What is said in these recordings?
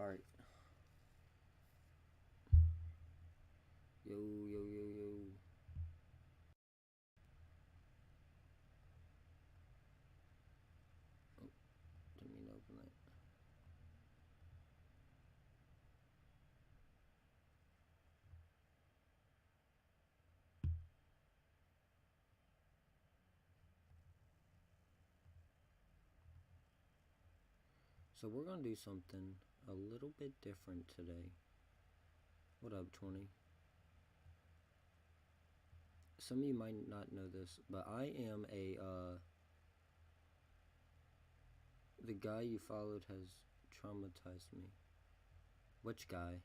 Alright. Yo, yo, yo, yo. Oh, didn't mean to open that. So we're gonna do something a little bit different today. What up, 20? Some of you might not know this, but I am the guy you followed has traumatized me. Which guy?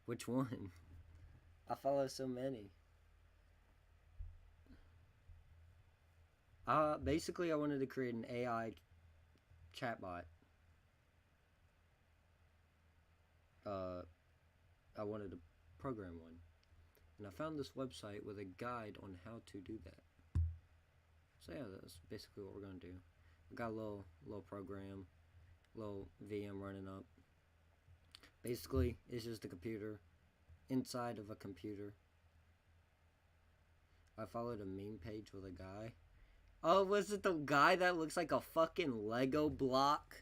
Which one? I follow so many. Basically I wanted to create an AI chatbot. I wanted to program one. And I found this website with a guide on how to do that. So yeah, that's basically what we're gonna do. We got a little program, little VM running up. Basically, it's just a computer inside of a computer. I followed a meme page with a guy. Oh, was it the guy that looks like a fucking Lego block?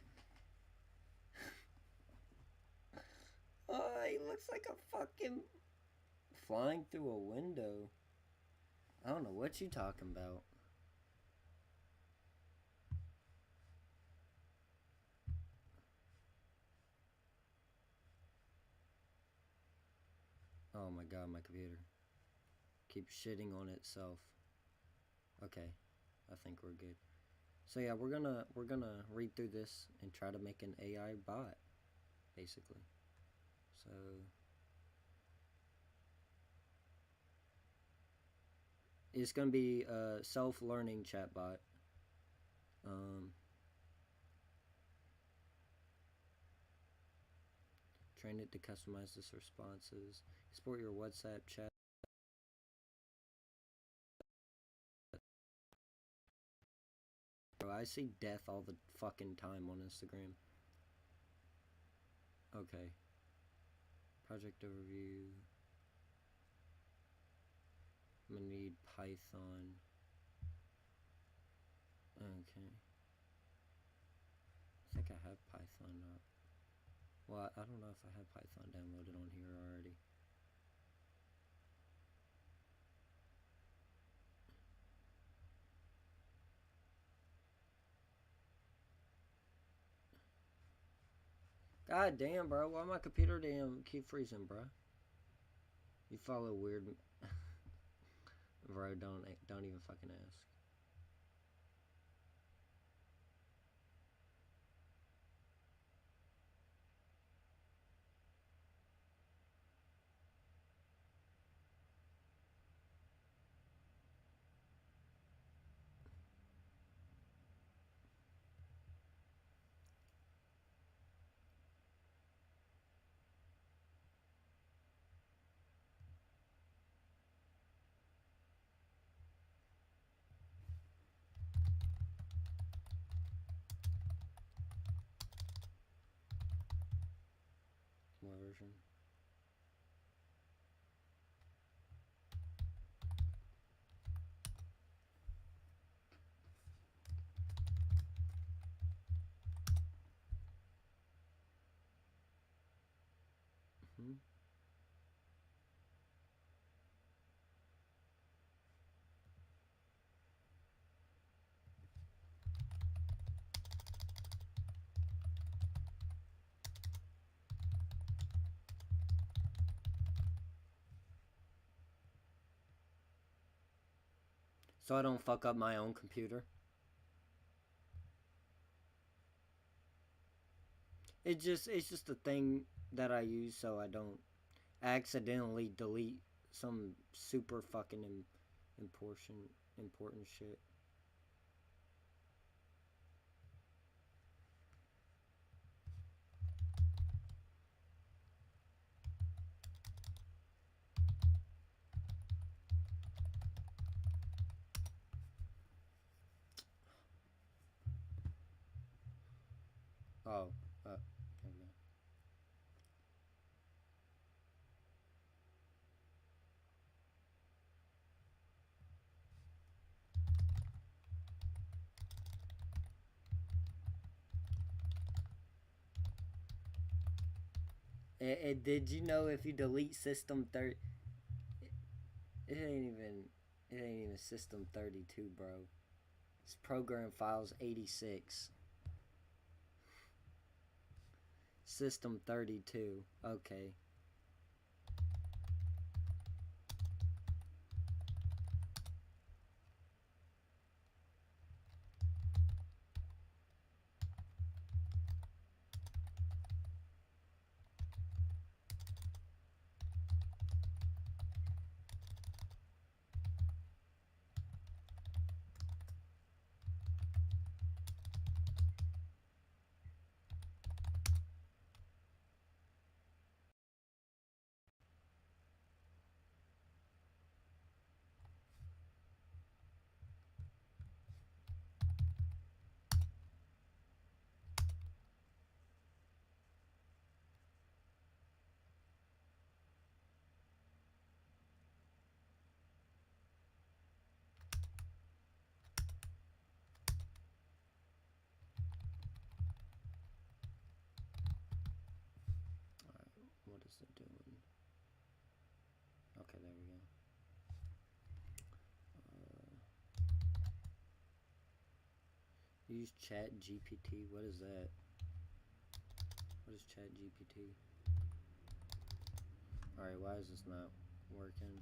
Oh, he looks like a fucking flying through a window. I don't know what you talking about. Oh my god, my computer keeps shitting on itself. Okay, I think we're good. So yeah, we're gonna read through this and try to make an AI bot, basically. So it's gonna be a self-learning chatbot. Train it to customize its responses. Export your WhatsApp chat. Bro, I see death all the fucking time on Instagram. Okay. Project overview. I'm gonna need Python. Okay. I think I have Python up. Well, I don't know if I have Python downloaded on here already. God damn, bro. Why my computer damn keep freezing, bro? You follow weird... Bro, don't even fucking ask. What version? So I don't fuck up my own computer. It's just a thing that I use so I don't accidentally delete some super fucking important shit. Oh, there we go. And did you know if you delete system 30, it ain't even system 32, bro. It's program files 86. System 32. Okay. What is it doing? Okay, there we go. Use Chat GPT. What is that? What is Chat GPT? Alright, why is this not working?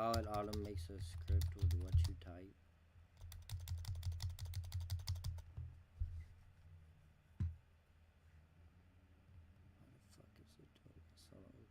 Oh, it auto makes a script with what you type. What the fuck is it doing? Hold on.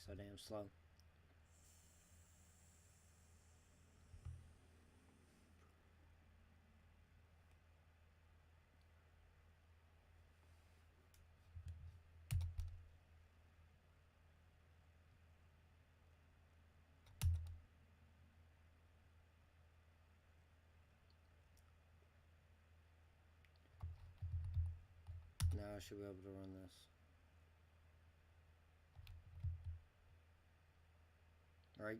so damn slow. Now I should be able to run this. Right?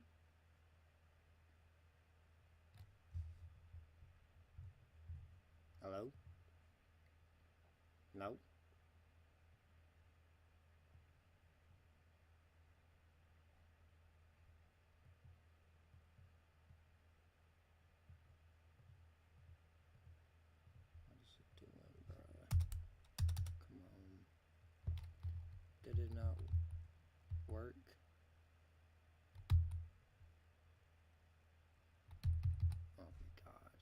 Hello? No? What is it doing, bruh? Come on. Did it not work? Oh my god.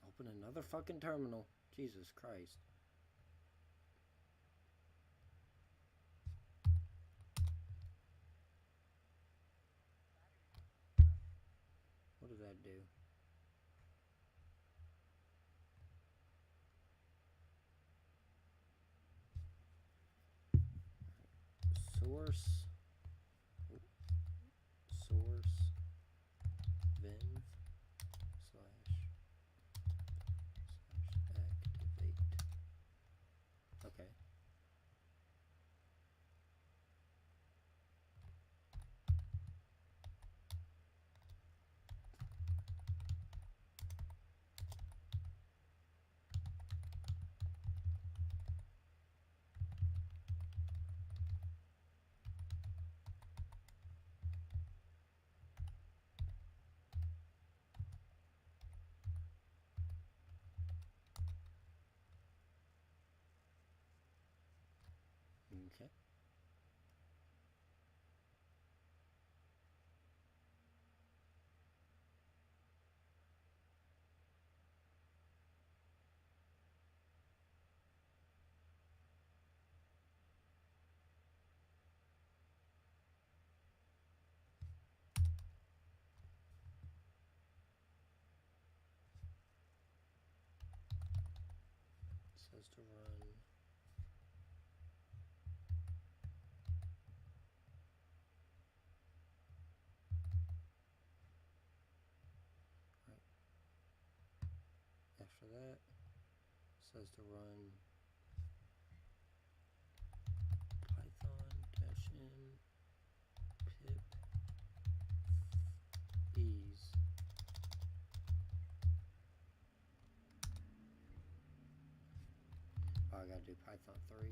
Open another fucking terminal. Jesus Christ. What did that do? Source venv / activate. Okay. Okay. It says to run. Right. After that, it says to run python-n pip ease. Oh, I gotta do Python 3.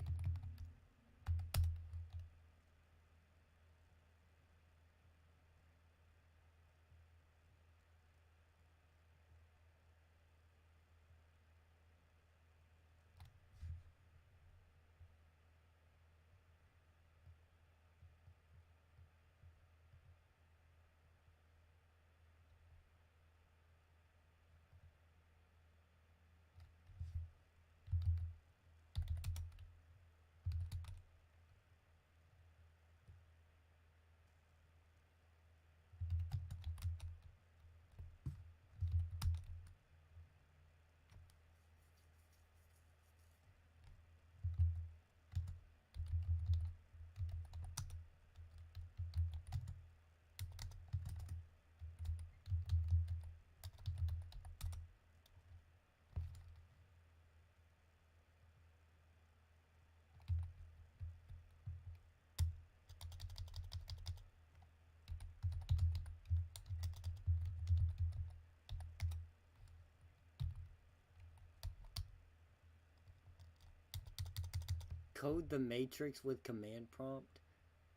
Code the matrix with command prompt?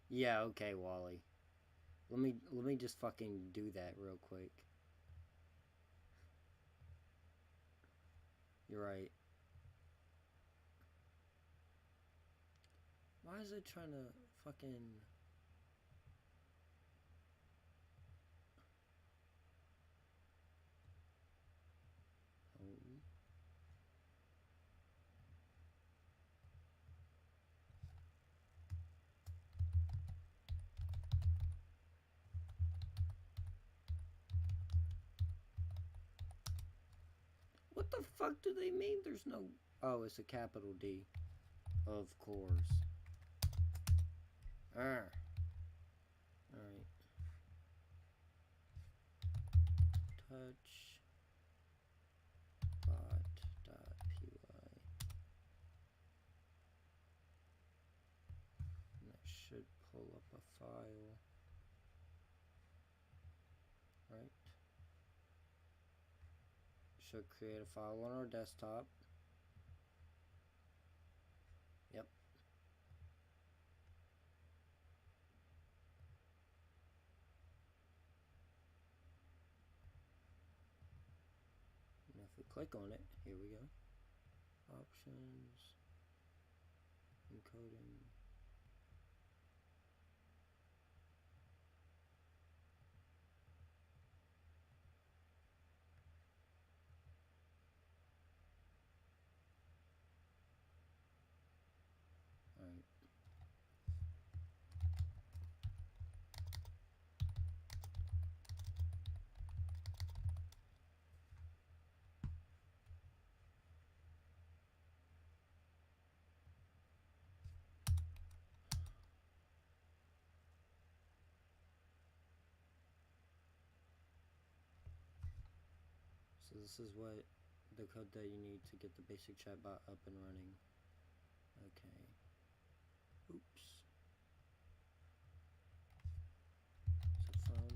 Yeah, okay, Wally. Let me just fucking do that real quick. You're right. Why is it trying to fucking... What the fuck do they mean? There's no... Oh, it's a capital D. Of course. Alright. Touch bot.py. And that should pull up a file. Right? Should create a file on our desktop. Yep. And if we click on it, here we go. Options, encoding. Alright. So this is what the code that you need to get the basic chatbot up and running. Okay. Oops. So from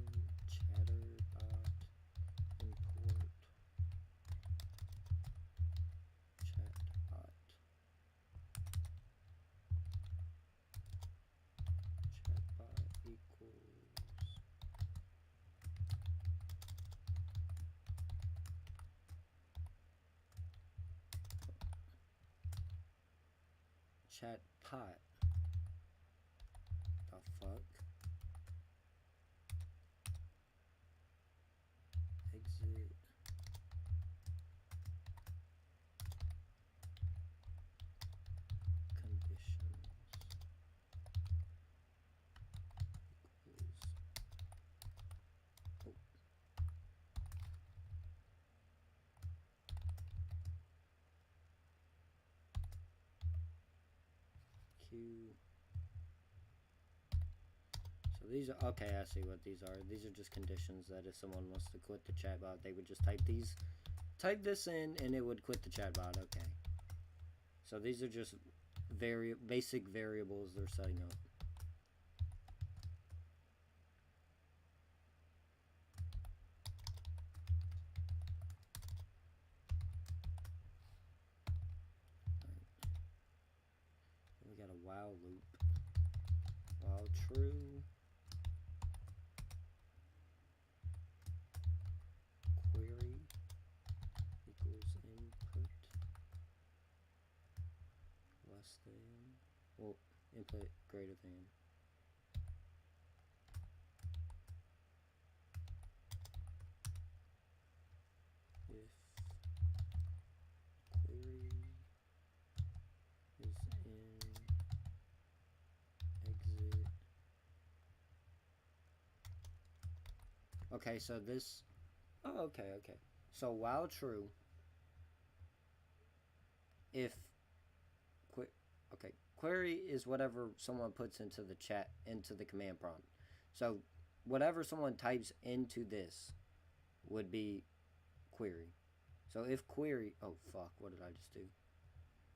chatterbot import chatbot. Chatbot equals chatbot. The fuck? Exit. Conditions. Equals. Oh. Q. So these are, okay, I see what these are. These are just conditions that if someone wants to quit the chatbot, they would just type this in and it would quit the chatbot. Okay. So these are just basic variables they're setting up. Right. We got a while loop. While true. Query equals input less than, well, input greater than. If query is in exit. Okay, so this, oh, okay. So while true, if query is whatever someone puts into the chat, into the command prompt. So whatever someone types into this would be query. So if query, oh fuck, what did I just do?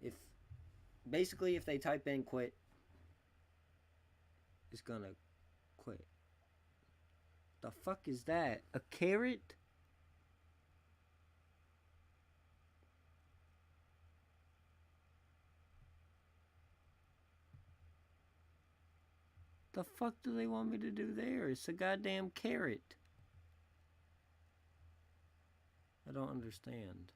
If basically if they type in quit, it's gonna quit. The fuck is that? A carrot? The fuck do they want me to do there? It's a goddamn carrot. I don't understand.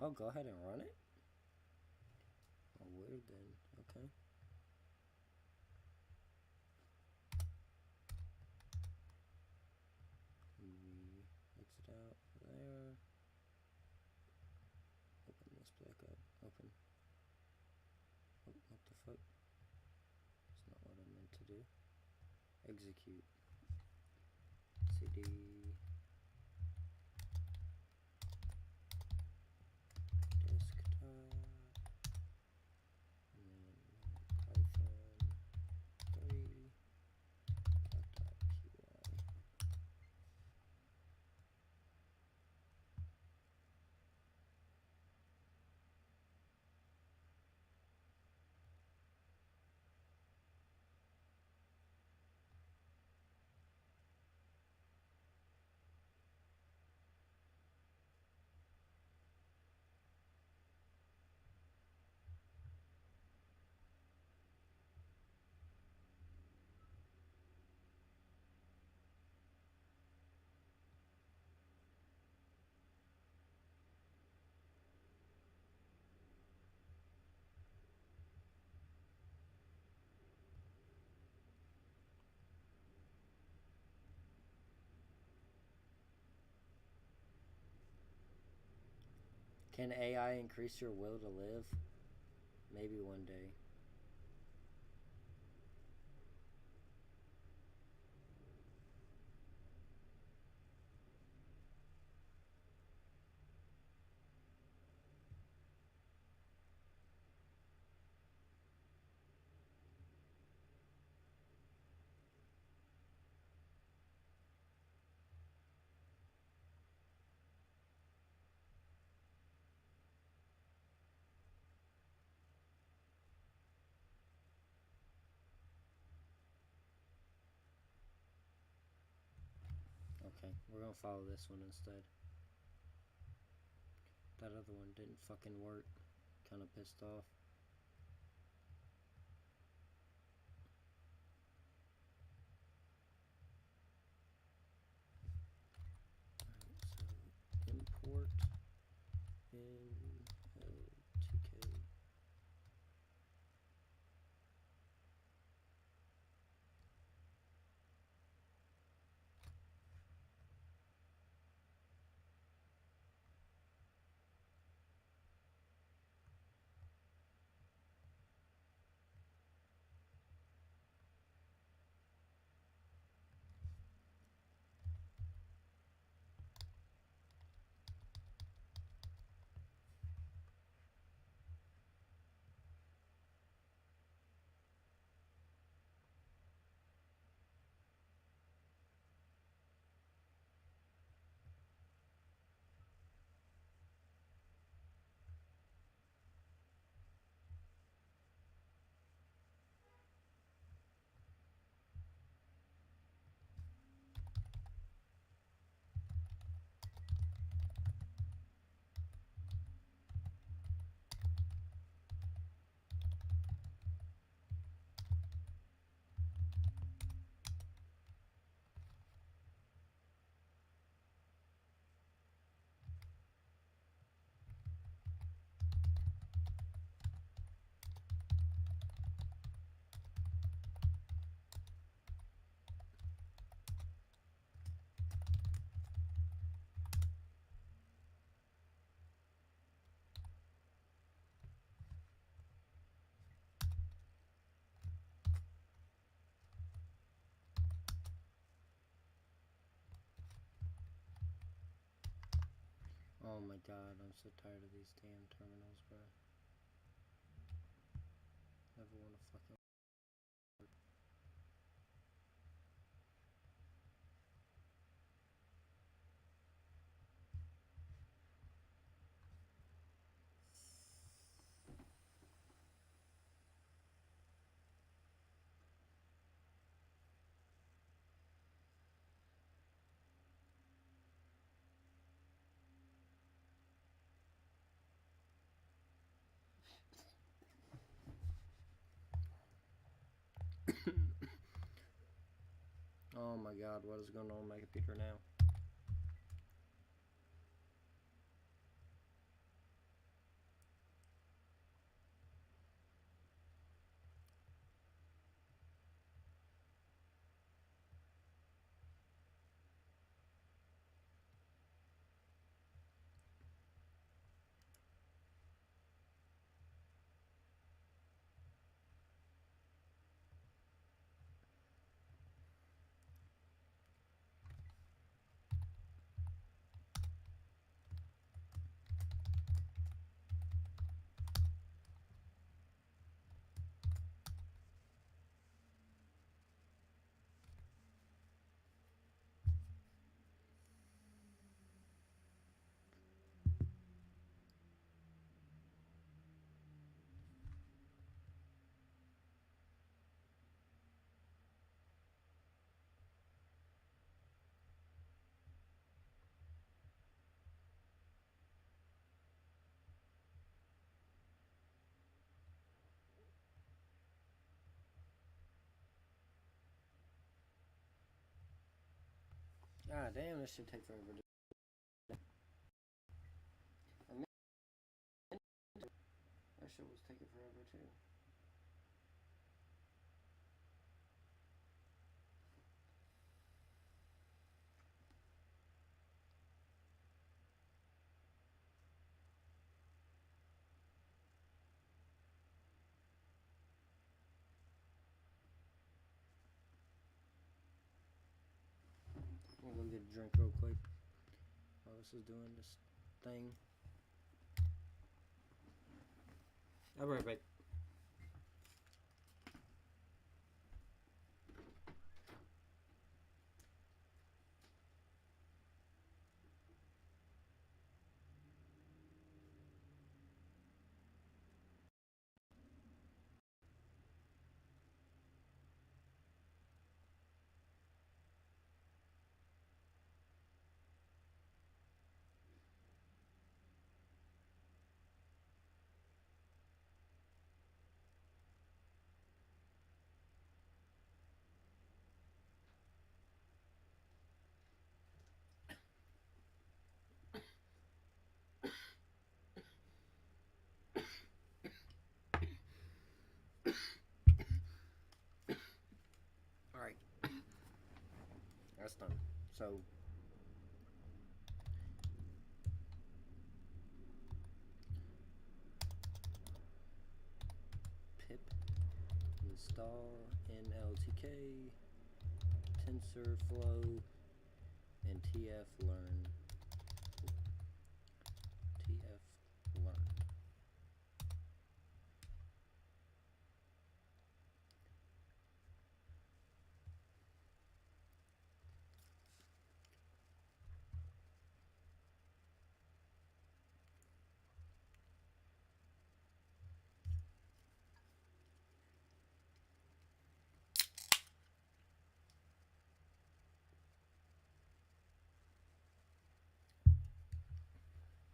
Oh, go ahead and run it? Oh, weird then. Okay. We exit out there. Open this back up. Open. Oh, what the fuck? That's not what I meant to do. Execute. CD. Desktop. And then Python 3. .py. Can AI increase your will to live? Maybe one day. Okay, we're gonna follow this one instead. That other one didn't fucking work. Kinda pissed off. Alright, so import in LTK. Oh my god, I'm so tired of these damn terminals, bro. Never wanna fucking. Oh my god, what is going on with my computer now? Ah, damn, this should take forever. That shit was taking forever too. I'm gonna go get a drink real quick while this is doing this thing. I'll be right back. Alright. That's done. So pip install NLTK TensorFlow and TF-learn. TF-learn.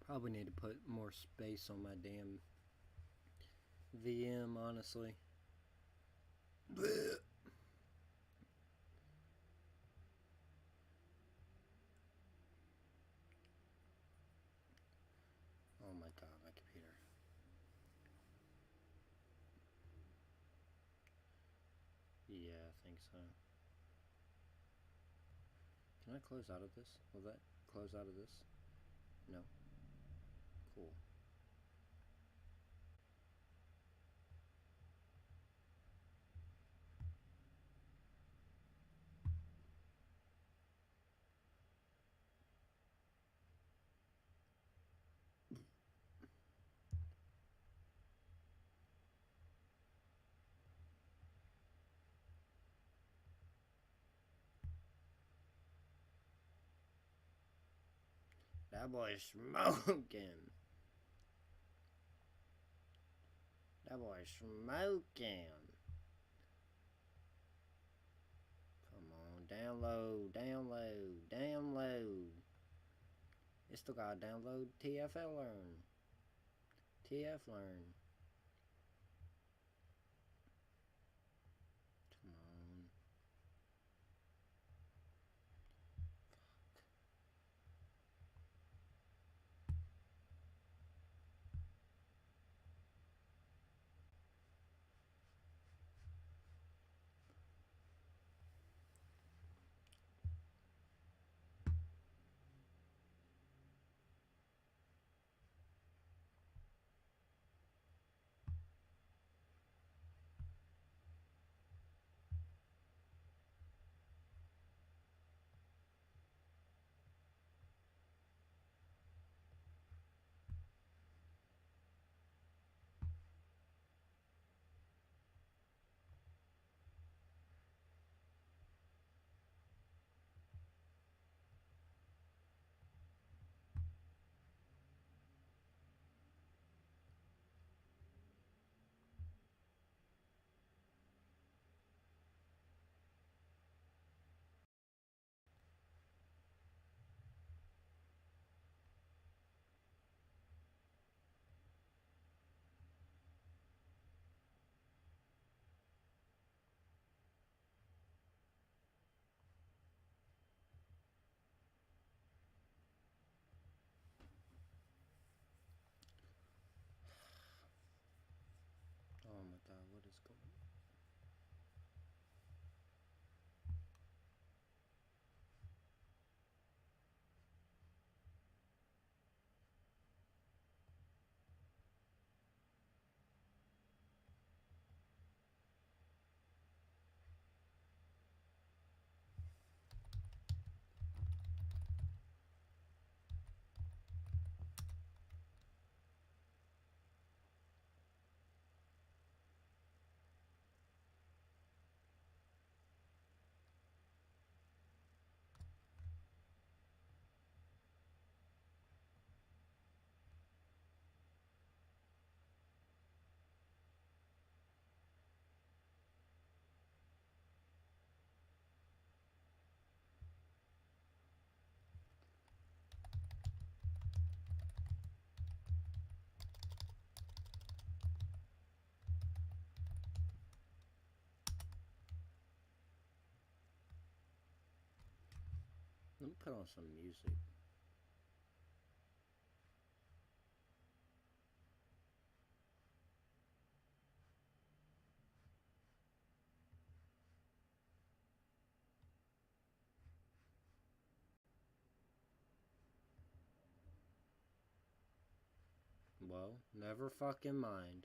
Probably need to put more space on my damn VM, honestly. Blech. Oh my god, my computer. Yeah, I think so. Can I close out of this? Will that close out of this? No. Cool. That boy's smoking. That boy's smoking. Come on, download, download, download. It still gotta download TF-learn. TF-learn. Come on. Let me put on some music. Well, never fucking mind.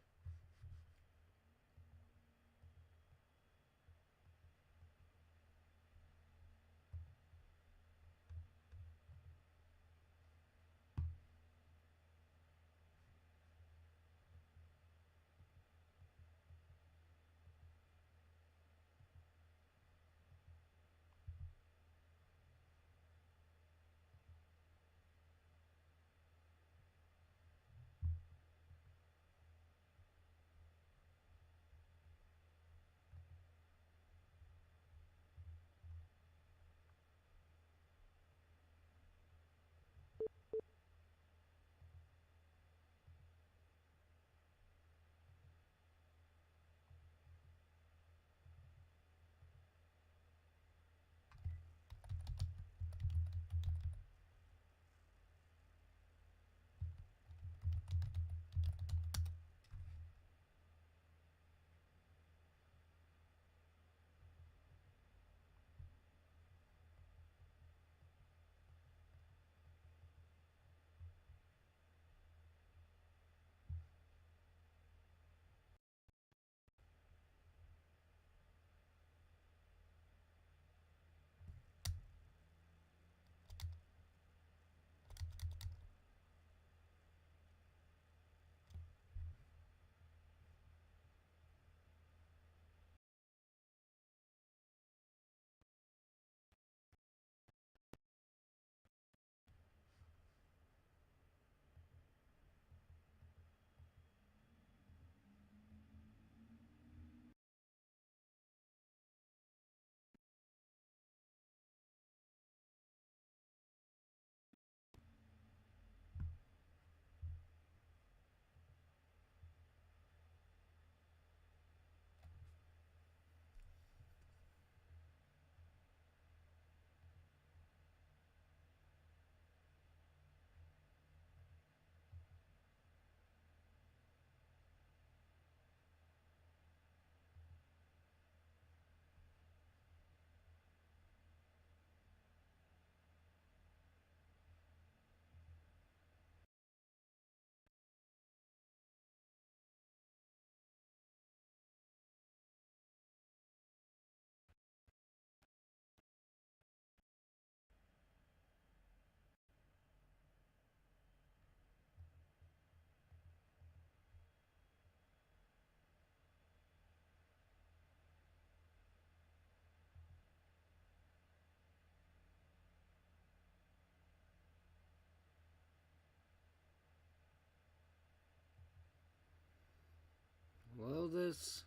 Will this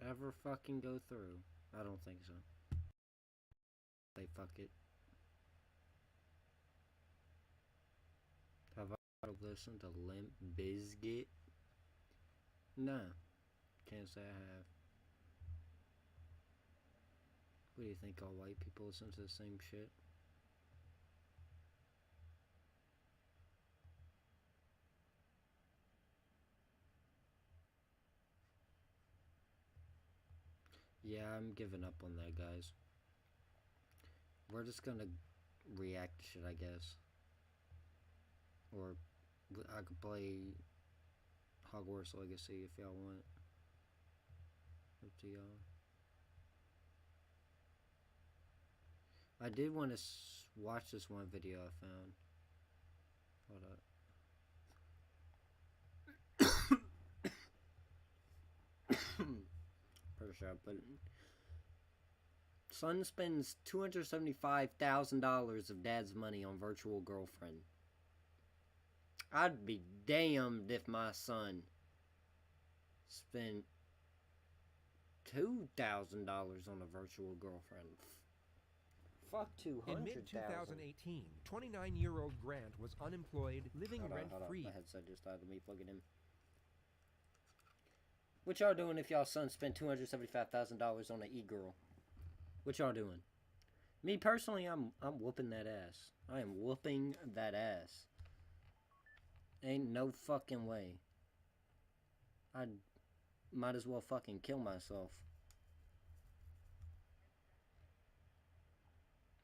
ever fucking go through? I don't think so. They fuck it. Have I listened to Limp Bizkit? No. Can't say I have. What do you think, all white people listen to the same shit? Yeah, I'm giving up on that, guys. We're just gonna react to shit, I guess. Or I could play Hogwarts Legacy if y'all want. Up to y'all. I did want to watch this one video I found. Hold up. Pretty sure I put it. Son spends $275,000 of dad's money on virtual girlfriend. I'd be damned if my son spent $2,000 on a virtual girlfriend. Fuck 200,000. In mid-2018, 29-year-old Grant was unemployed, living rent-free. My headset just died. Let me plug it in. What y'all doing if y'all son spent $275,000 on an e-girl? What y'all doing? Me personally, I'm whooping that ass. I am whooping that ass. Ain't no fucking way. I might as well fucking kill myself.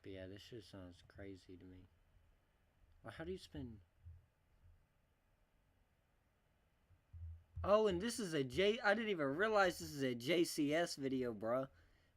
But yeah, this shit sounds crazy to me. Well, how do you spend... Oh, and this is a I didn't even realize this is a JCS video, bruh.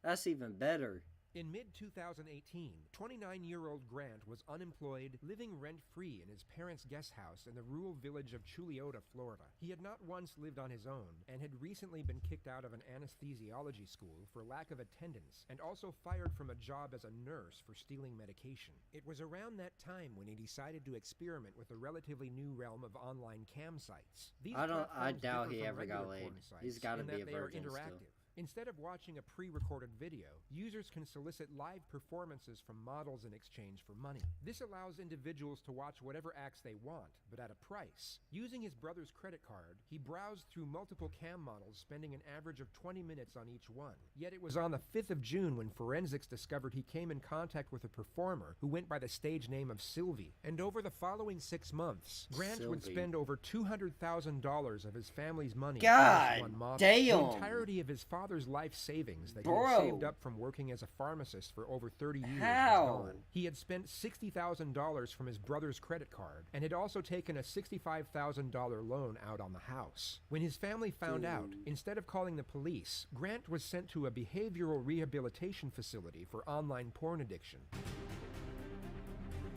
That's even better. In mid-2018, 29-year-old Grant was unemployed, living rent-free in his parents' guest house in the rural village of Chuliota, Florida. He had not once lived on his own and had recently been kicked out of an anesthesiology school for lack of attendance and also fired from a job as a nurse for stealing medication. It was around that time when he decided to experiment with the relatively new realm of online cam sites. These I doubt differ he from ever regular got laid. porn sites He's got to in be a that they are virgin interactive. still. Instead of watching a pre-recorded video, users can solicit live performances from models in exchange for money. This allows individuals to watch whatever acts they want, but at a price. Using his brother's credit card, he browsed through multiple cam models, spending an average of 20 minutes on each one. Yet it was on the 5th of June when forensics discovered he came in contact with a performer who went by the stage name of Sylvie. And over the following 6 months, Grant would spend over $200,000 of his family's money on this one model. Damn. The entirety of his father's life savings that he had saved up from working as a pharmacist for over 30 years was gone. He had spent $60,000 from his brother's credit card and had also taken a $65,000 loan out on the house. When his family found out, instead of calling the police, Grant was sent to a behavioral rehabilitation facility for online porn addiction.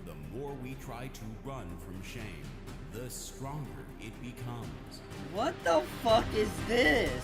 The more we try to run from shame, the stronger it becomes. What the fuck is this?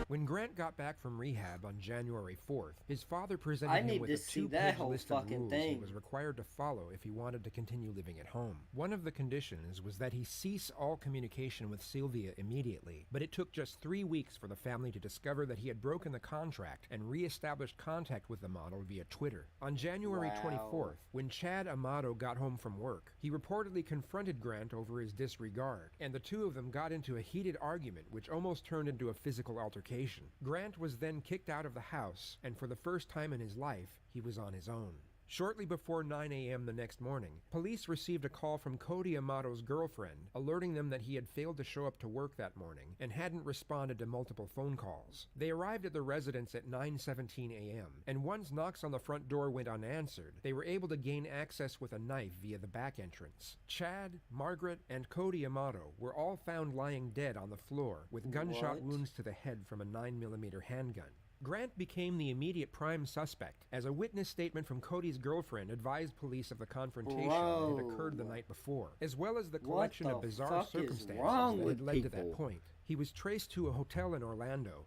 When Grant got back from rehab on January 4th, his father presented him with a 2-page list of rules he was required to follow if he wanted to continue living at home. One of the conditions was that he cease all communication with Sylvia immediately, but it took just 3 weeks for the family to discover that he had broken the contract and re-established contact with the model via Twitter. On January 24th, when Chad Amato got home from work, he reportedly confronted Grant over his disregard, and the two of them got into a heated argument which almost turned into a physical altercation. Grant was then kicked out of the house, and for the first time in his life, he was on his own. Shortly before 9 a.m. the next morning, police received a call from Cody Amato's girlfriend, alerting them that he had failed to show up to work that morning and hadn't responded to multiple phone calls. They arrived at the residence at 9:17 a.m., and once knocks on the front door went unanswered, they were able to gain access with a knife via the back entrance. Chad, Margaret, and Cody Amato were all found lying dead on the floor with gunshot wounds to the head from a 9mm handgun. Grant became the immediate prime suspect, as a witness statement from Cody's girlfriend advised police of the confrontation that had occurred the night before, as well as the collection of bizarre circumstances that had led to that point. He was traced to a hotel in Orlando.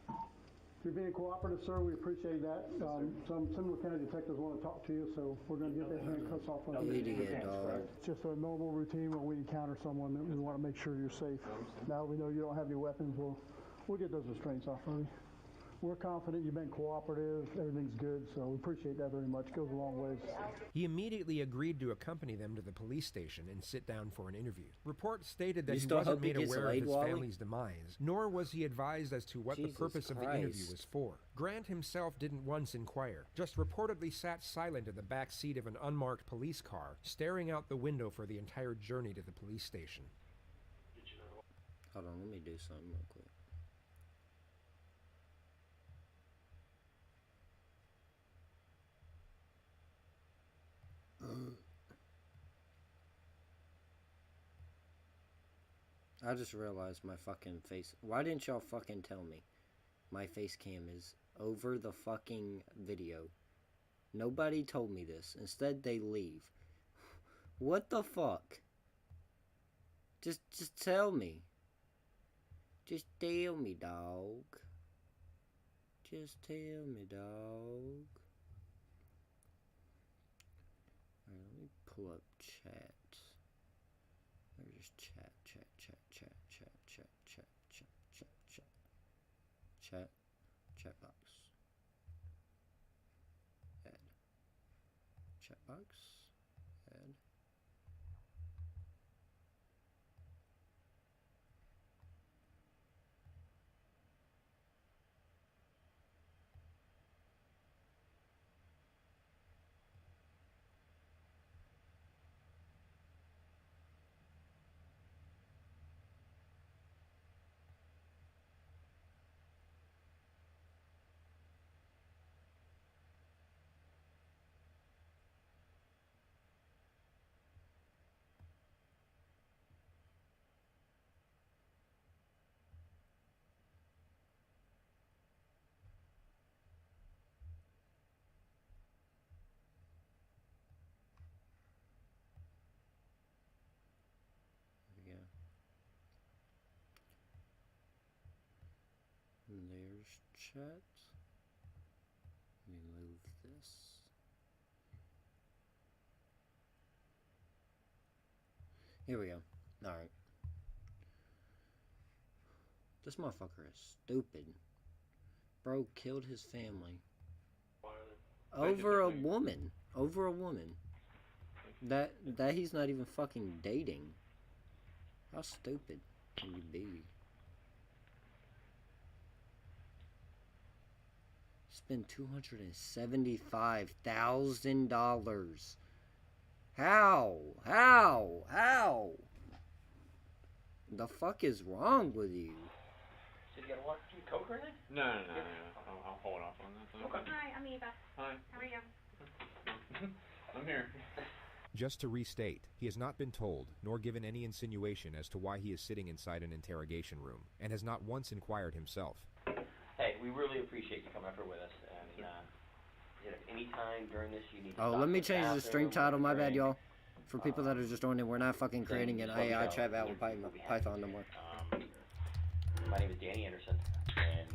If you're being cooperative, sir, we appreciate that. Some Seminole County detectives want to talk to you, so we're going to get the handcuffs off on you. It's just a normal routine when we encounter someone that we want to make sure you're safe. Now we know you don't have any weapons, we'll get those restraints off of you. We're confident you've been cooperative, everything's good, so we appreciate that very much. It goes a long ways. He immediately agreed to accompany them to the police station and sit down for an interview. Reports stated that he wasn't made aware of his family's demise, nor was he advised as to what the purpose of the interview was for. Grant himself didn't once inquire, just reportedly sat silent in the back seat of an unmarked police car, staring out the window for the entire journey to the police station. Hold on, let me do something real quick. I just realized my fucking face. Why didn't y'all fucking tell me? My face cam is over the fucking video. Nobody told me this. Instead, they leave. What the fuck? Just tell me. Just tell me, dog. Just tell me, dog. Alright, let me pull up chat. Or just chat. Chat box. Add. Chat box. Add. chat. Let me move this. Here we go. Alright. This motherfucker is stupid. Bro killed his family. Over a woman. Over a woman. That he's not even fucking dating. How stupid can you be? Spend $275,000. How? The fuck is wrong with you? Did you get a what? Coke or anything? No. I'll hold off on that. Okay. Hi, I'm Eva. Hi. How are you? I'm here. Just to restate, he has not been told, nor given any insinuation as to why he is sitting inside an interrogation room, and has not once inquired himself. Hey, we really appreciate you coming up here with us, and if any time during this you need to let me change the stream title, my bad, y'all. For people that are just on it, we're not fucking creating an AI chat out with Python no more. My name is Danny Anderson, and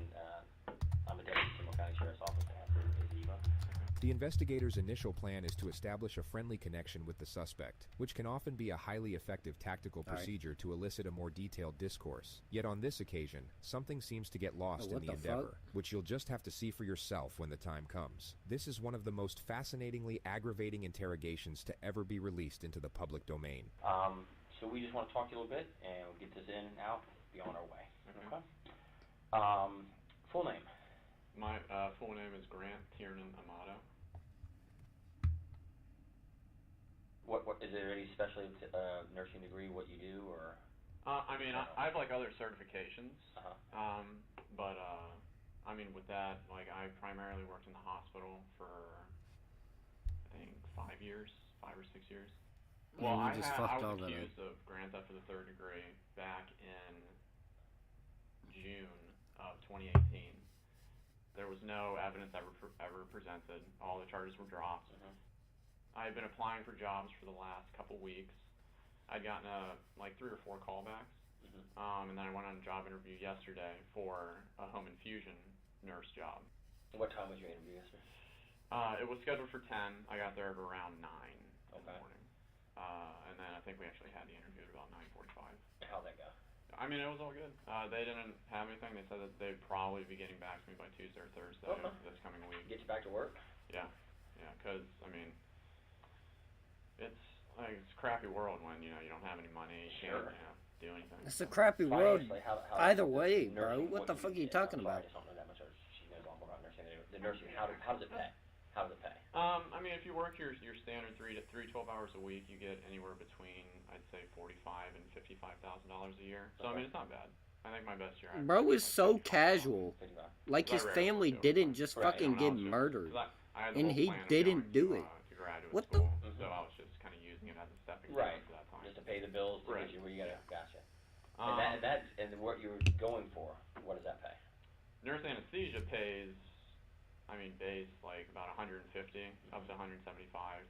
I'm a deputy Seminole County Sheriff's Office after Eva. The investigator's initial plan is to establish a friendly connection with the suspect, which can often be a highly effective tactical procedure to elicit a more detailed discourse. Yet on this occasion, something seems to get lost in the endeavor, which you'll just have to see for yourself when the time comes. This is one of the most fascinatingly aggravating interrogations to ever be released into the public domain. So we just want to talk to you a little bit, and we'll get this in and out, be on our way. Okay. Full name? My full name is Grant Tiernan Amato. What is there any special nursing degree? What you do, or? I mean, I have like other certifications. But I mean, with that, like I primarily worked in the hospital for I think 5 or 6 years. Well, I was accused of grand theft of the third degree back in June of 2018. There was no evidence ever presented. All the charges were dropped. I had been applying for jobs for the last couple weeks. I'd gotten like 3 or 4 callbacks, and then I went on a job interview yesterday for a home infusion nurse job. What time was your interview yesterday? It was scheduled for 10. I got there at around 9 in the morning. And then I think we actually had the interview at about 9:45. How'd that go? I mean, it was all good. They didn't have anything. They said that they'd probably be getting back to me by Tuesday or Thursday this coming week. Get you back to work? Yeah, because, I mean, it's like it's a crappy world when, you know, you don't have any money, you can't do anything. It's a crappy world either way, bro. What the fuck are you talking about? I just don't know that much. She knows all about nursing. The nursing, how does it pay? How does it pay? I mean, if you work your standard 3 12 hours a week, you get anywhere between, I'd say, $45,000 and $55,000 a year. So, I mean, it's not bad. I think my best year. Bro is so casual. Like his family didn't just fucking get murdered. And he didn't do it. What the? So I was just kind of using it as a stepping stone Right. for that time. Just to pay the bills to Right. get you where you gotta. Gotcha. And what you were going for, what does that pay? Nurse anesthesia pays, I mean, base like about 150 up to 175.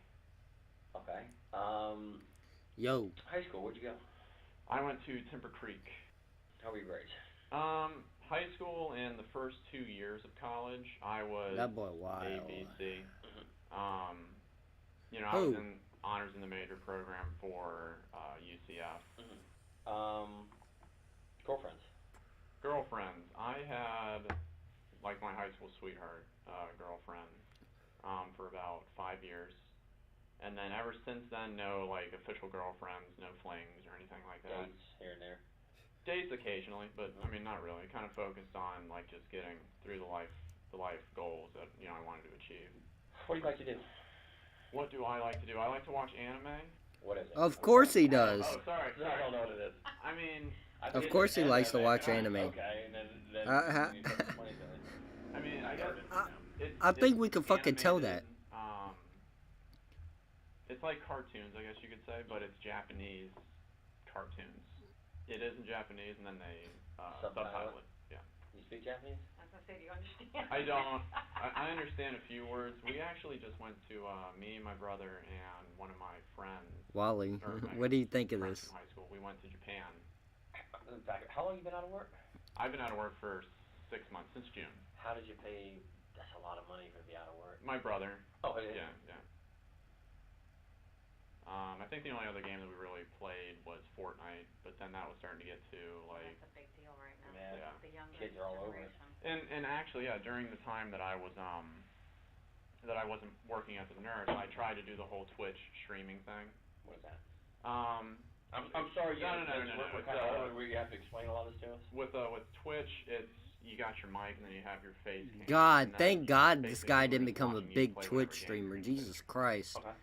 Okay. Yo. High school, where'd you go? I went to Timber Creek. How were your grades? High school and the first 2 years of college, I was That boy wild. A, B, C. You know, I was in honors in the major program for UCF. Girlfriends. I had like my high school sweetheart girlfriend for about 5 years, and then ever since then, no like official girlfriends, no flings or anything like that. Dates here and there. Dates occasionally, but I mean not really. Kind of focused on like just getting through the life goals that, you know, I wanted to achieve. What do you like to do? What do I like to do? I like to watch anime. What is it? Of course he does. Oh, sorry. I don't know what it is. I mean, Of course he likes to watch anime. Okay, and then I mean, I guess I think we could fucking tell that. It's like cartoons, I guess you could say, but it's Japanese cartoons. It is in Japanese, and then they subtitle it. Yeah. You speak Japanese? I was gonna say, do you understand? I don't. I understand a few words. We actually just went to me, my brother, and one of my friends. Wally, what do you think of this? From high school, we went to Japan. In fact, how long have you been out of work? I've been out of work for 6 months, since June. How did you pay? That's a lot of money for to be out of work. My brother. Oh, yeah. Yeah. I think the only other game that we really played was Fortnite, but then that was starting to get to like. That's a big deal right now. Yeah. The younger Kids are all over it. And actually, yeah, during the time that I wasn't working as a nurse, I tried to do the whole Twitch streaming thing. What is that? I'm sorry. No. We're kind of older where you have to explain a lot of this to us. With Twitch, it's you got your mic and then you have your face. God, thank God this guy didn't become a big Twitch streamer. Jesus Christ. Okay.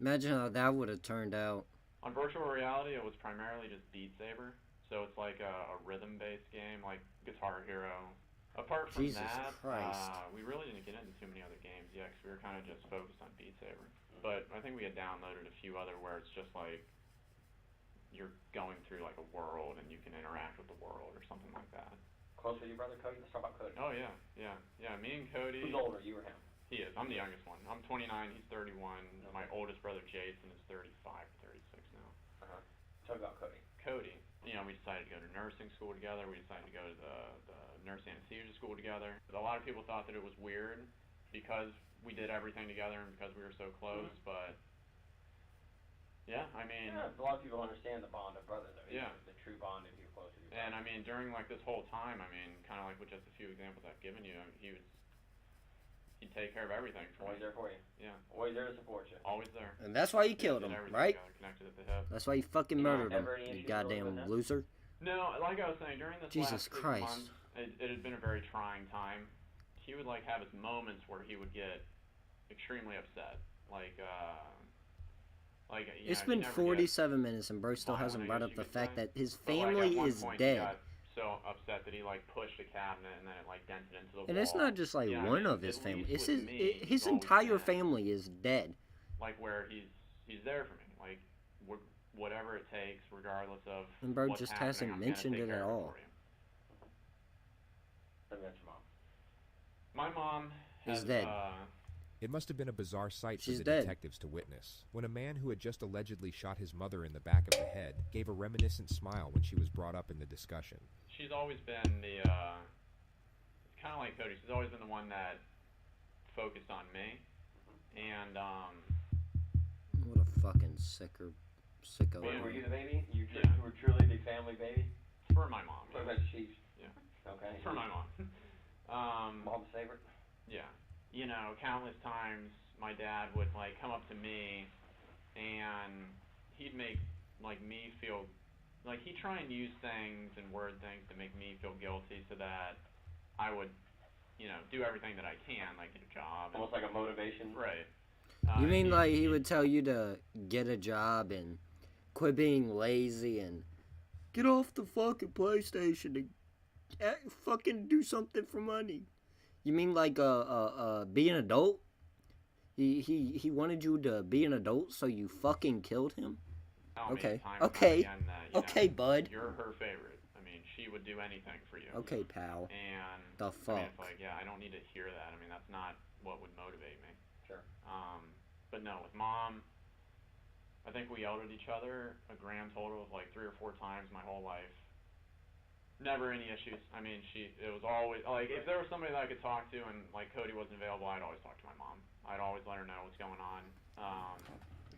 Imagine how that would have turned out. On virtual reality, it was primarily just Beat Saber, so it's like a rhythm-based game, like Guitar Hero. Apart from Jesus that, Christ. We really didn't get into too many other games yet, because we were kind of just focused on Beat Saber. But I think we had downloaded a few other where it's just like you're going through like a world and you can interact with the world or something like that. Close with your brother Cody? Let's talk about Cody. Oh yeah. Me and Cody. Who's older, you or him? He is. I'm the youngest one. I'm 29. He's 31. Okay. My oldest brother Jason is 35, 36 now. Tell me about Cody. Cody. You know, we decided to go to nursing school together. We decided to go to the nurse anesthesia school together. A lot of people thought that it was weird because we did everything together and because we were so close, but yeah, I mean... Yeah, a lot of people understand the bond of brothers. I mean, yeah. The true bond if you're close with your brother. And I mean, during like this whole time, I mean, kind of like with just a few examples I've given you, he'd take care of everything for Always me. there for you. Yeah. Always there to support you. Always there. And that's why you killed him, right? Connected at the hip. That's why you fucking murdered him, Ever any you issues goddamn with that? loser. No, like I was saying, during this Jesus last 6 Christ. months, it had been a very trying time. He would like have his moments where he would get extremely upset, like you It's know, been 47 minutes and bro still hasn't brought up the fact that his family is dead. He got so upset that he like pushed a cabinet and then it like dented into the wall. And it's not just like yeah, one I mean, of his at family. least It's with me, his he's always entire been, family is dead. Like where he's there for me, like whatever it takes, regardless of. And bro what's just happening, hasn't I'm gonna mentioned take it care at of all. for you. Tell me about your mom. My mom He's has, dead. It must have been a bizarre sight for She's the dead. detectives to witness, when a man who had just allegedly shot his mother in the back of the head gave a reminiscent smile when she was brought up in the discussion. She's always been the, it's kind of like Cody, she's always been the one that focused on me, and, What a fucking sicko. Were you the baby? You Yeah. were truly the family baby? for my mom. What about Chiefs? Yeah. Okay. For my mom. Mom's favorite? Yeah. You know, countless times my dad would like come up to me and he'd make like me feel like he'd try and use things and word things to make me feel guilty so that I would, you know, do everything that I can, like get a job. Almost like a motivation. Right. You mean like he would tell you to get a job and quit being lazy and get off the fucking PlayStation and fucking do something for money? You mean like be an adult? He wanted you to be an adult, so you fucking killed him? Okay. Okay. Okay, bud. You're her favorite. I mean, she would do anything for you. Okay, pal. And The I mean, fuck? it's like, yeah, I don't need to hear that. I mean, that's not what would motivate me. Sure. But no, with mom, I think we yelled at each other a grand total of like 3 or 4 times my whole life. Never any issues. I mean, it was always, like, if there was somebody that I could talk to and, like, Cody wasn't available, I'd always talk to my mom. I'd always let her know what's going on.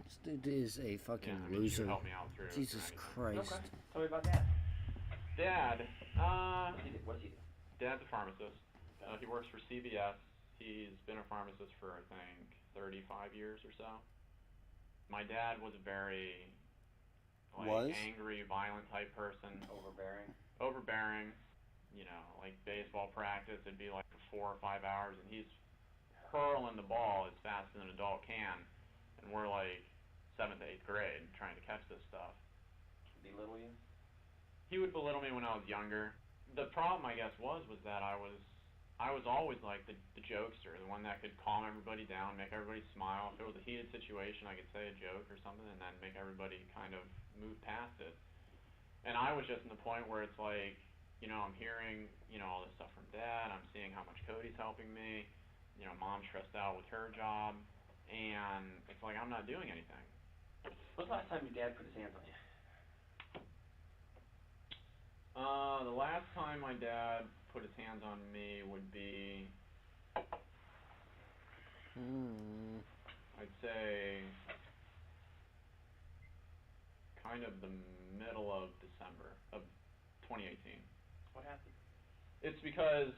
This dude is a fucking yeah, I mean, she loser. would help me out through Jesus anything. Christ. Okay. Tell me about that. Dad, What does he do? Dad's a pharmacist. He works for CVS. He's been a pharmacist for, I think, 35 years or so. My dad was a very, like, angry, violent type person. Overbearing, you know, like baseball practice, it'd be like for 4 or 5 hours, and he's hurling the ball as fast as an adult can, and we're like 7th to 8th grade trying to catch this stuff. Belittle you? He would belittle me when I was younger. The problem, I guess, was that I was always like the jokester, the one that could calm everybody down, make everybody smile. If it was a heated situation, I could say a joke or something, and then make everybody kind of move past it. And I was just in the point where it's like, you know, I'm hearing, you know, all this stuff from Dad. I'm seeing how much Cody's helping me. You know, Mom's stressed out with her job. And it's like, I'm not doing anything. When's the last time your dad put his hands on you? The last time my dad put his hands on me would be, I'd say, kind of the middle of December of 2018. What happened? It's because,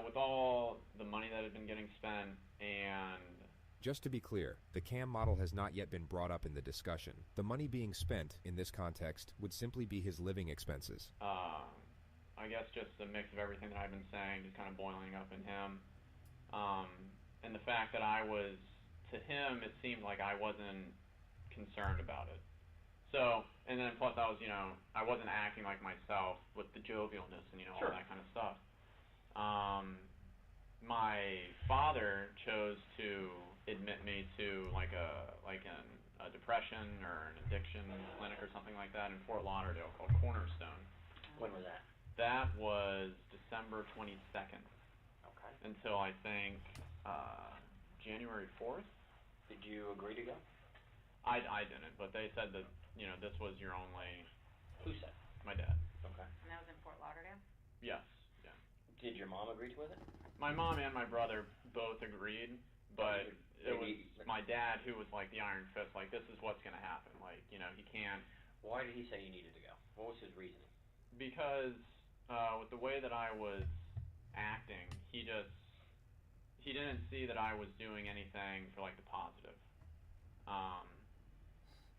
with all the money that had been getting spent and... Just to be clear, the CAM model has not yet been brought up in the discussion. The money being spent, in this context, would simply be his living expenses. I guess just a mix of everything that I've been saying, just kind of boiling up in him. And the fact that to him, it seemed like I wasn't concerned about it. So, and then plus I was, I wasn't acting like myself with the jovialness and, all that kind of stuff. My father chose to admit me to a depression or an addiction clinic or something like that in Fort Lauderdale called Cornerstone. When was that? That was December 22nd. Okay. Until I think January 4th. Did you agree to go? I didn't, but they said that this was your only. Who said? My dad. Okay. And that was in Fort Lauderdale? Yes. Yeah. Did your mom agree with it? My mom and my brother both agreed, but it was my dad who was like the iron fist, like this is what's going to happen. Like, he can't. Why did he say you needed to go? What was his reasoning? Because with the way that I was acting, he didn't see that I was doing anything for like the positive.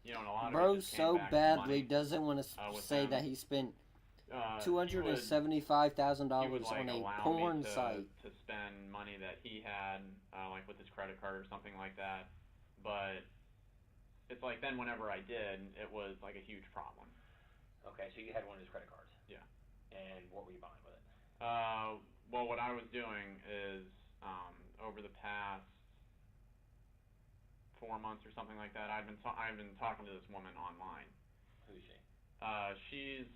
And a lot Bro of it just so came back badly to money, doesn't want to say that he spent $275,000 on a porn site. To spend money that he had, like with his credit card or something like that. But it's like then whenever I did, it was like a huge problem. Okay, so you had one of his credit cards. Yeah. And what were you buying with it? Well, what I was doing is over the past 4 months or something like that, I've been talking to this woman online. Who's she? She's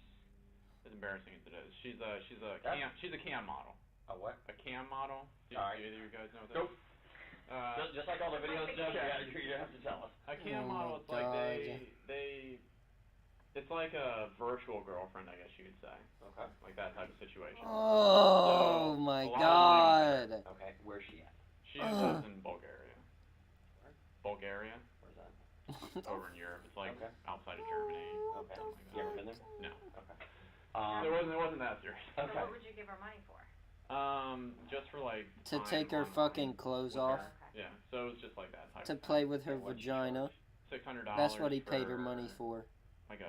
as embarrassing as it is. She's a cam model. A what? A cam model. Do either of you guys know what that is? Nope. Just like all the videos, you have to tell us. A cam model, it's like it's like a virtual girlfriend, I guess you could say. Okay. Like that type of situation. Oh my God. Okay, where's she at? She lives in Bulgaria. Where? Bulgaria. Where's that? Over in Europe. It's like outside of Germany. Okay. You ever been there? No. Okay. It wasn't that serious. Okay. So what would you give her money for? Just for like to take her fucking clothes off. Okay. Yeah. So it was just like that type. To play with her vagina. $600. That's what he paid her money for. Like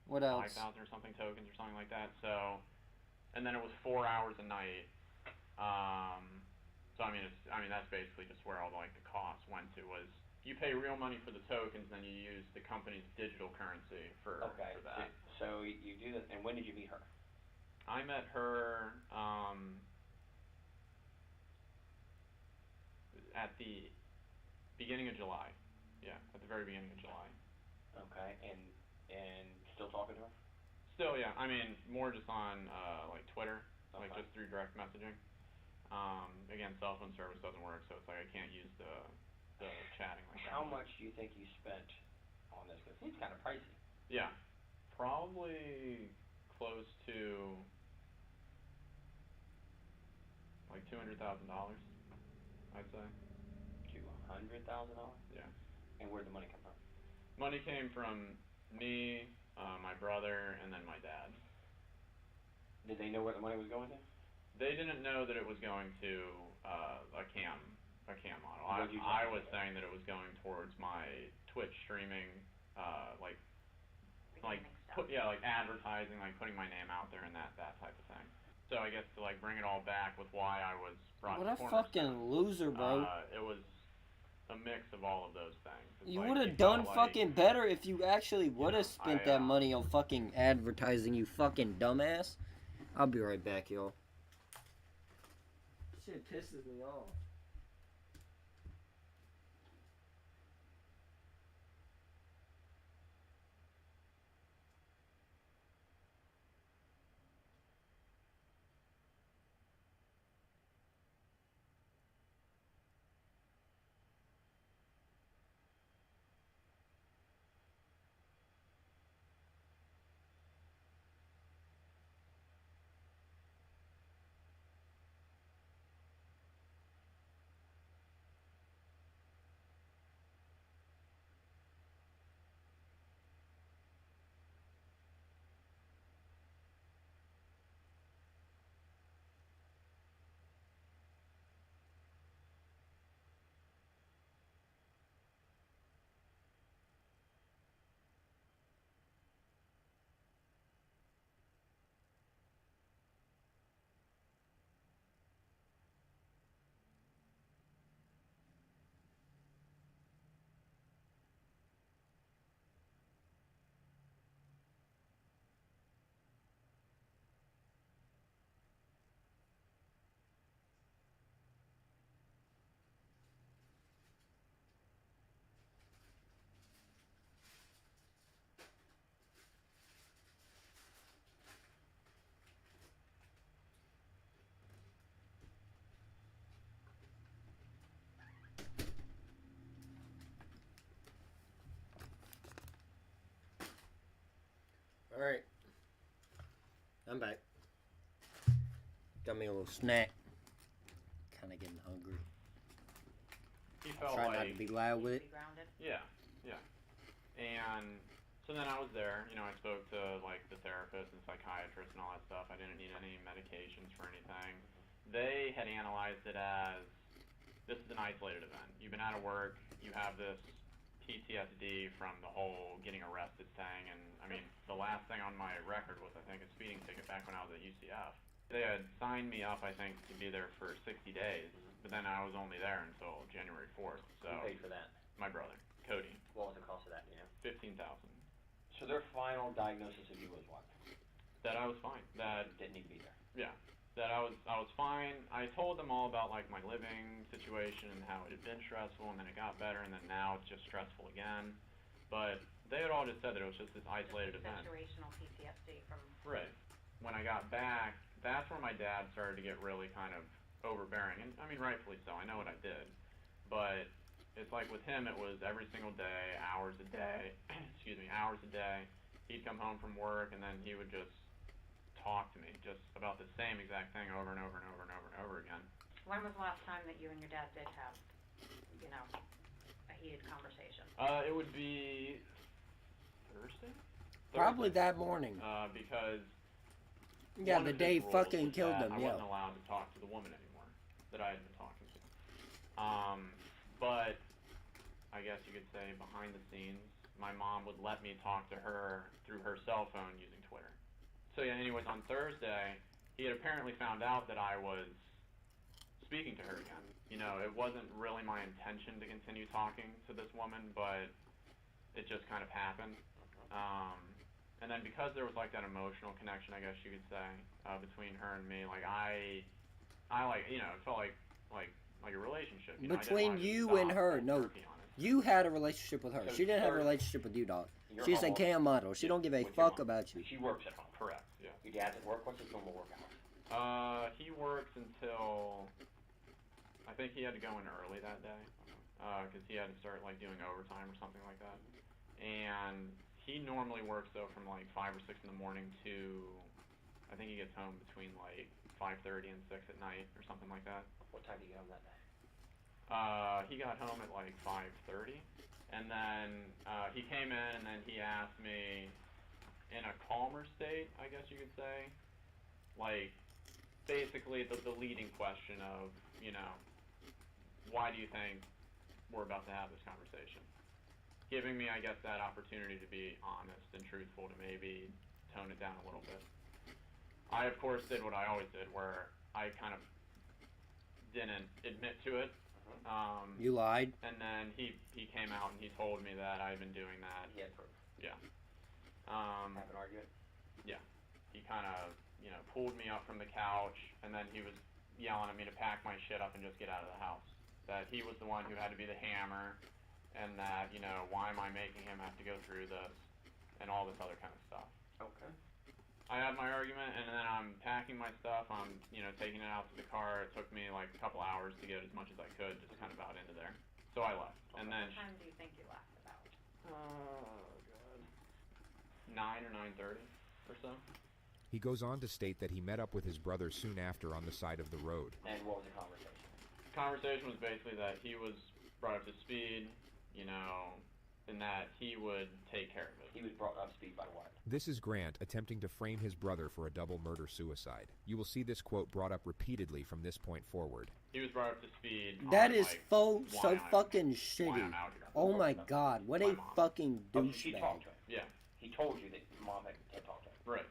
what else? 5,000 or something tokens or something like that. So, and then it was 4 hours a night. So I mean that's basically just where all the costs went to was you pay real money for the tokens, then you use the company's digital currency for that. So you do that, and when did you meet her? I met her at the beginning of July. Yeah, at the very beginning of July. Okay, and still talking to her? Still, yeah. I mean, more just on Twitter, just through direct messaging. Again, cell phone service doesn't work, so it's like I can't use the chatting like that. How much do you think you spent on this? Because it seems kind of pricey. Yeah, probably close to like $200,000, I'd say. $200,000? Yeah. And where'd the money come from? Money came from me, my brother, and then my dad. Did they know where the money was going to? They didn't know that it was going to a cam model. I was saying that it was going towards my Twitch streaming, advertising, putting my name out there and that type of thing. So I guess to bring it all back with why I was brought to Cornerstone. What a fucking loser, bro. It was a mix of all of those things. You would have done fucking better if you actually would have spent that money on fucking advertising, you fucking dumbass. I'll be right back, y'all. Shit pisses me off. Alright. I'm back. Got me a little snack. Kind of getting hungry. He felt Try like... not to be loud with it. Yeah, yeah. And so then I was there, you know, I spoke to, like, the therapist and psychiatrist and all that stuff. I didn't need any medications for anything. They had analyzed it as, this is an isolated event. You've been out of work, you have this PTSD from the whole getting arrested thing, and, I mean, the last thing on my record was, I think, a speeding ticket back when I was at UCF. They had signed me up, I think, to be there for 60 days, but then I was only there until January 4th, so... Who paid for that? My brother, Cody. What was the cost of that, you know? $15,000. So their final diagnosis of you was what? That I was fine. That... You didn't need to be there. Yeah. That I was fine. I told them all about, like, my living situation and how it had been stressful, and then it got better, and then now it's just stressful again. But they had all just said that it was just this isolated event. Situational PTSD from... Right. When I got back, that's where my dad started to get really kind of overbearing. And, I mean, rightfully so. I know what I did. But it's like with him, it was every single day, hours a day, hours a day. He'd come home from work, and then he would just talk to me just about the same exact thing over and over and over and over and over again. When was the last time that you and your dad did have, you know, a heated conversation? It would be Thursday? Probably that morning. Because yeah, the day fucking killed him, I yeah. wasn't allowed to talk to the woman anymore that I had been talking to. But I guess you could say behind the scenes, my mom would let me talk to her through her cell phone using Twitter. So yeah, anyways, on Thursday, he had apparently found out that I was speaking to her again. You know, it wasn't really my intention to continue talking to this woman, but it just kind of happened. And then because there was like that emotional connection, I guess you could say, between her and me, like I like, you know, it felt like a relationship. You know, between you and her, no. You had a relationship with her. So she didn't have a relationship with you, dog. She's a almost cam model. She don't give a fuck about you. She works at home. Correct, yeah. Your dad's at work. What's his normal work hours? He works until, I think he had to go in early that day, because he had to start like doing overtime or something like that. And he normally works though from like 5 or 6 in the morning to, I think he gets home between like 5:30 and 6 at night or something like that. What time did you get home that day? He got home at like 5:30, and then he came in and then he asked me in a calmer state, I guess you could say, like basically the leading question of, you know, why do you think we're about to have this conversation? Giving me, I guess, that opportunity to be honest and truthful, to maybe tone it down a little bit. I, of course, did what I always did, where I kind of didn't admit to it. You lied? And then he came out and he told me that I had been doing that. He had proof. Yeah. Have an argument? Yeah. He kind of, you know, pulled me up from the couch, and then he was yelling at me to pack my shit up and just get out of the house. That he was the one who had to be the hammer, and that, you know, why am I making him have to go through this, and all this other kind of stuff. Okay. I had my argument, and then I'm packing my stuff, I'm, you know, taking it out to the car. It took me like a couple hours to get as much as I could, just kind of out into there. So I left. Okay. And then what time do you think you left about? Oh, God. 9 or 9:30 or so. He goes on to state that he met up with his brother soon after on the side of the road. And what was the conversation? The conversation was basically that he was brought up to speed, you know, and that he would take care of it. He was brought up to speed by what? This is Grant attempting to frame his brother for a double murder-suicide. You will see this quote brought up repeatedly from this point forward. He was brought up to speed. That on, is like, so fucking why shitty. I'm out here. Oh my god, what a fucking She douchebag. talked to him. Yeah. He told you that mom had talked to him. Right.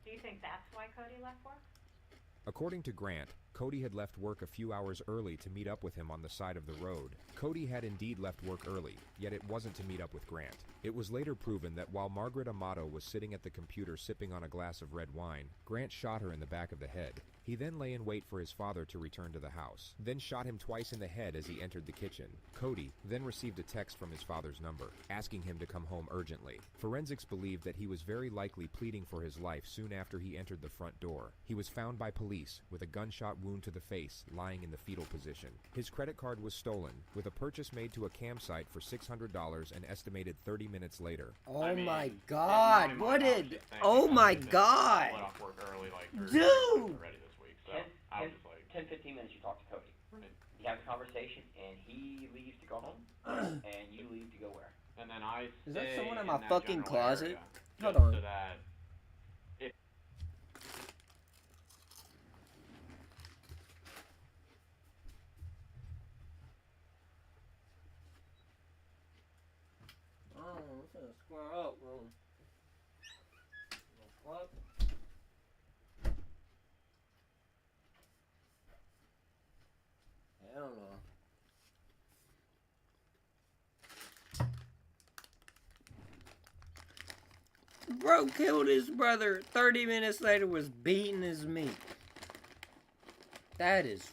Do you think that's why Cody left work? According to Grant, Cody had left work a few hours early to meet up with him on the side of the road. Cody had indeed left work early, yet it wasn't to meet up with Grant. It was later proven that while Margaret Amato was sitting at the computer sipping on a glass of red wine, Grant shot her in the back of the head. He then lay in wait for his father to return to the house, then shot him twice in the head as he entered the kitchen. Cody then received a text from his father's number, asking him to come home urgently. Forensics believed that he was very likely pleading for his life soon after he entered the front door. He was found by police with a gunshot wound wound to the face, lying in the fetal position. His credit card was stolen, with a purchase made to a campsite for $600 and estimated 30 minutes later. Oh my God! What did? Oh my God! Let off work early, like, dude! Already this week, so I was just like 10-15 minutes you talk to Cody. Right. You have a conversation, and he leaves to go home, and you leave to go where? And then I Is that stay someone in in my that fucking general closet? area, Hold just on. so that if Oh, I'm gonna square up, bro. What? Hell no. Bro killed his brother. 30 minutes later was beating his meat. That is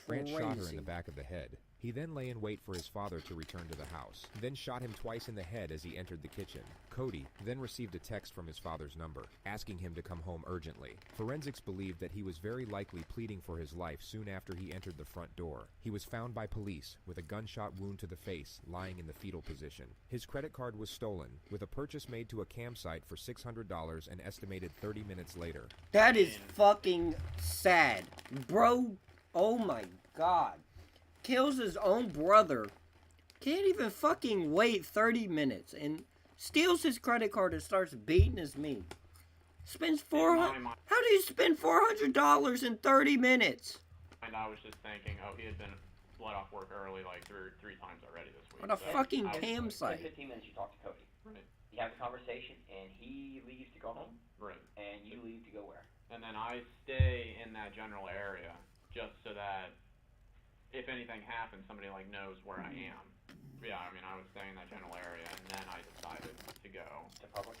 Grant crazy. shot her in the back of the head. He then lay in wait for his father to return to the house, then shot him twice in the head as he entered the kitchen. Cody then received a text from his father's number, asking him to come home urgently. Forensics believed that he was very likely pleading for his life soon after he entered the front door. He was found by police with a gunshot wound to the face, lying in the fetal position. His credit card was stolen, with a purchase made to a campsite for $600 and estimated 30 minutes later. That is fucking sad. Bro, oh my God. Kills his own brother. Can't even fucking wait 30 minutes and steals his credit card and starts beating his meat. Spends $400. How do you spend $400 in 30 minutes? and I was just thinking, oh, he had been let off work early like three times already this week. What a fucking campsite. 15 minutes you talk to Cody. Right. You have a conversation, and he leaves to go home. Right. And you leave to go where? And then I stay in that general area just so that if anything happens, somebody like knows where I am. Yeah, I mean, I was staying in that general area, and then I decided to go to public.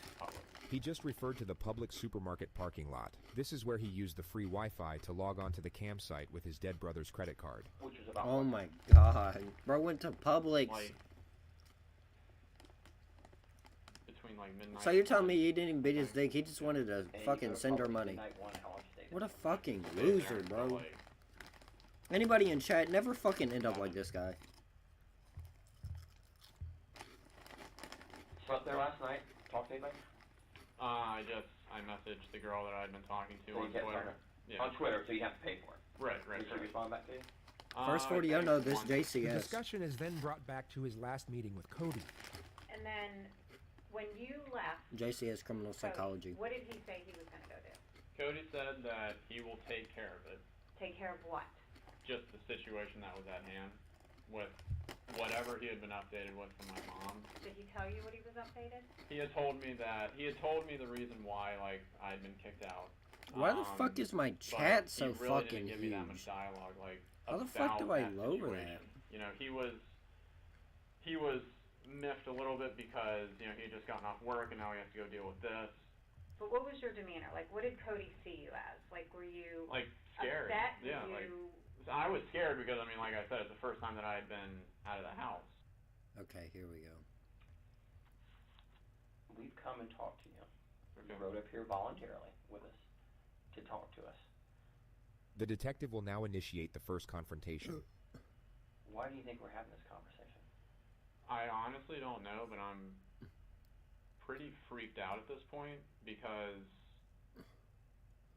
He just referred to the public supermarket parking lot. This is where he used the free Wi-Fi to log on to the campsite with his dead brother's credit card. Which was about oh my God. Bro went to Publix. Like, between like midnight. So you're telling me he didn't even beat his dick, he just wanted to fucking send her money. What a fucking loser, bro. Anybody in chat, never fucking end up like this guy. Slept there last night? Talked to anybody? I messaged the girl that I'd been talking to on Twitter. Yeah. On Twitter, so you have to pay for it. Right. Did she respond back to you? First 40, I know this JCS. The discussion is then brought back to his last meeting with Cody. And then, when you left... JCS criminal psychology. What did he say he was going to go do? Cody said that he will take care of it. Take care of what? Just the situation that was at hand with whatever he had been updated with from my mom. Did he tell you what he was updated? He had told me the reason why, like, I had been kicked out. Why the fuck is my chat so really fucking didn't give me huge? that much dialogue, like, how the fuck do I lower that? You know, he was miffed a little bit because, you know, he had just gotten off work and now he has to go deal with this. But what was your demeanor? Like, what did Cody see you as? Like, were you like scared? upset? Yeah, I was scared because, I mean, like I said, it's the first time that I had been out of the house. Okay, here we go. We've come and talked to you. Okay. You rode up here voluntarily with us to talk to us. The detective will now initiate the first confrontation. Why do you think we're having this conversation? I honestly don't know, but I'm pretty freaked out at this point because,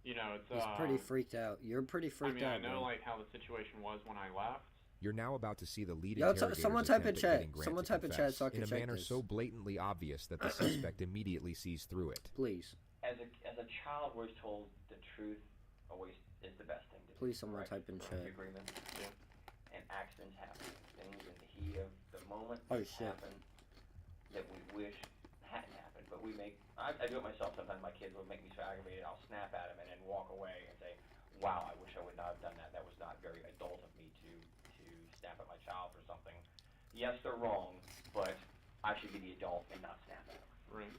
you know, it's He's pretty freaked out. You're pretty freaked out. I mean, I know bro. like how the situation was when I left. You're now about to see the lead Yo, interrogator's someone type in attempt at chat. getting Grant Someone to type in chat confess so I can in a check manner this. so blatantly obvious that the suspect immediately sees through it. Please. As a child, we're told the truth always is the best thing to do. Please, someone right? type in Do chat. you agree with me? Yeah. And accidents happen. Things in the heat of the moment Oh, shit. happen that we wish hadn't happened. But we make, I do it myself sometimes. My kids will make me so aggravated, I'll snap at them and then walk away and say, wow, I wish I would not have done that. That was not very adult of me to snap at my child for something. Yes, they're wrong, but I should be the adult and not snap at them. Right.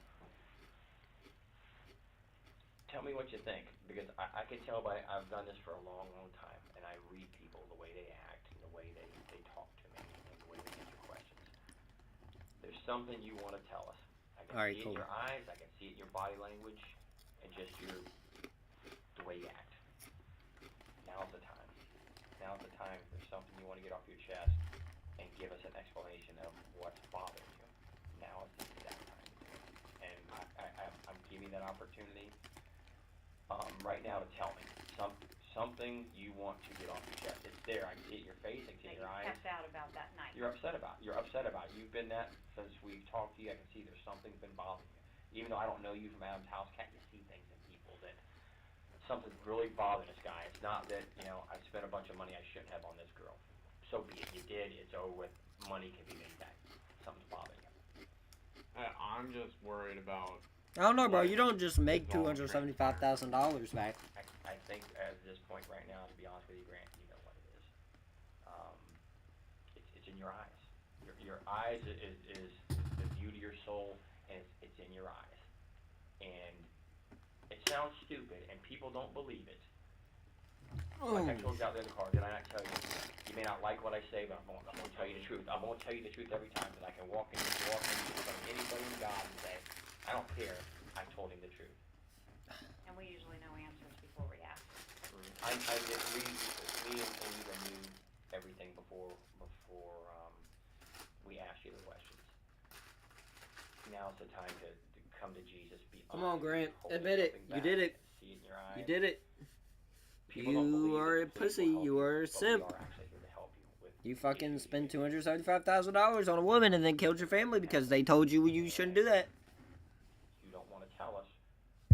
Tell me what you think, because I can tell I've done this for a long, long time, and I read people, the way they act, and the way they talk to me, and the way they answer questions. There's something you want to tell us. I can see it in your eyes, I can see it in your body language, and just the way you act. Now's the time. now's the time for something you want to get off your chest and give us an explanation of what's bothering you. Now is the exact time to do it. And I'm giving that opportunity right now to tell me something you want to get off your chest. It's there. I can see it in your face. I can see it in your eyes. Kept out about that night. You're upset about it. You're upset about it. You've been that since we've talked to you. I can see there's something's been bothering you. Even though I don't know you from Adam's house, can't you see things in people that something's really bothering this guy? It's not that, I spent a bunch of money I shouldn't have on this girl. So be it. You did. It's over with. Money can be made back. Something's bothering you. I'm just worried about... I don't know, bro. You don't just make $275,000 back. I think at this point right now, to be honest with you, Grant, you know what it is. It's in your eyes. Your eyes is the view to your soul, and it's in your eyes. And it sounds stupid, and people don't believe it. Like I told you out there in the car, did I not tell you? You may not like what I say, but I'm going to tell you the truth. I'm going to tell you the truth every time, that I can walk in front of anybody in God and say, I don't care, I told him the truth. And we usually know answers before we ask. Me and Eva knew everything before we asked you the questions. Now's the time to come to Jesus. Come on, Grant. Admit it. You did it. See it in your eyes. You did it. You are a pussy. You are a simp. You fucking spent $275,000 on a woman and then killed your family because they told you shouldn't do that. You don't want to tell us,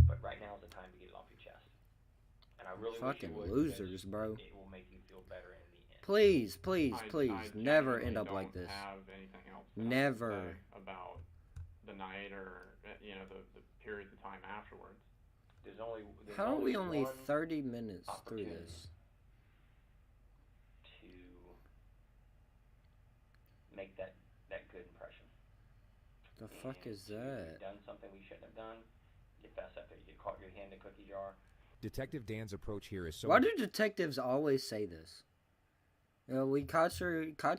but right now is the time to get it off your chest. And I really fucking wish you would, losers, bro. It will make you feel better in the end. Please, I never end up like this. Have anything else Never. About the night or the period of time afterwards. How are we only 30 minutes through this? To make that good impression. The fuck is that? You've done something we shouldn't have done. You fess up. You caught your hand in a cookie jar. Detective Dan's approach here is so... Why do detectives always say this? We caught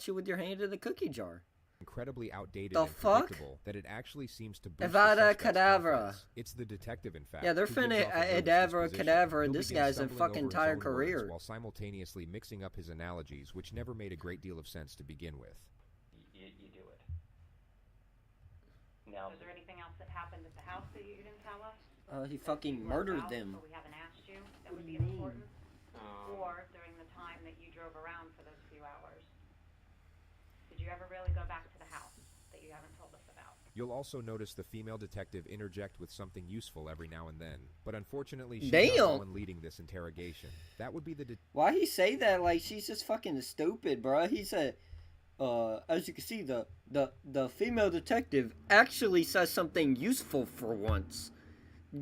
you with your hand in the cookie jar. Incredibly outdated the and fuck? Predictable that it actually seems to boost Avada Kedavra. It's the detective, in fact. Yeah, they're finna Adavra Kedavra and this guy's fucking entire career. While simultaneously mixing up his analogies, which never made a great deal of sense to begin with. You do it. Now, is there anything else that happened at the house that you didn't tell us? He fucking murdered them. So we haven't asked you. That would be important. Or during the time that you drove around for those few hours. Did you ever really go back to the house that you haven't told us about? You'll also notice the female detective interject with something useful every now and then. But unfortunately, she's not the one leading this interrogation. That would be the... Why he say that like she's just fucking stupid, bro? He said, as you can see, the female detective actually says something useful for once.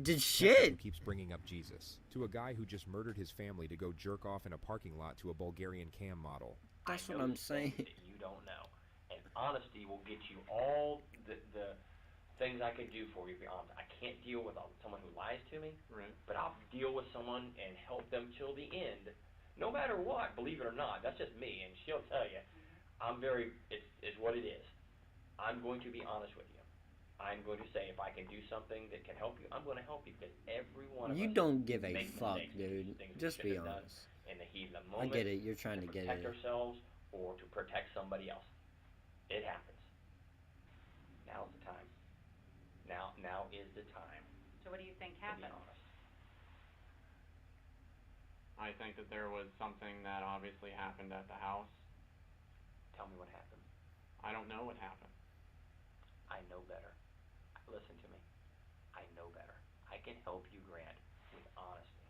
Did shit. Keeps bringing up Jesus to a guy who just murdered his family to go jerk off in a parking lot to a Bulgarian cam model. That's what I'm saying. That you don't know, and honesty will get you all the things I could do for you. To be honest, I can't deal with someone who lies to me, right? But I'll deal with someone and help them till the end, no matter what. Believe it or not, that's just me, and she'll tell you. It's what it is. I'm going to be honest with you. I'm going to say if I can do something that can help you, I'm going to help you because every one of us. You don't give a fuck, mistakes, dude. Just be honest. In the heat of the moment. I get it. You're trying to get it. Protect ourselves or to protect somebody else. It happens. Now's the time. Now is the time. So what do you think happened? I think that there was something that obviously happened at the house. Tell me what happened. I don't know what happened. I know better. Listen to me. I know better. I can help you, Grant, with honesty.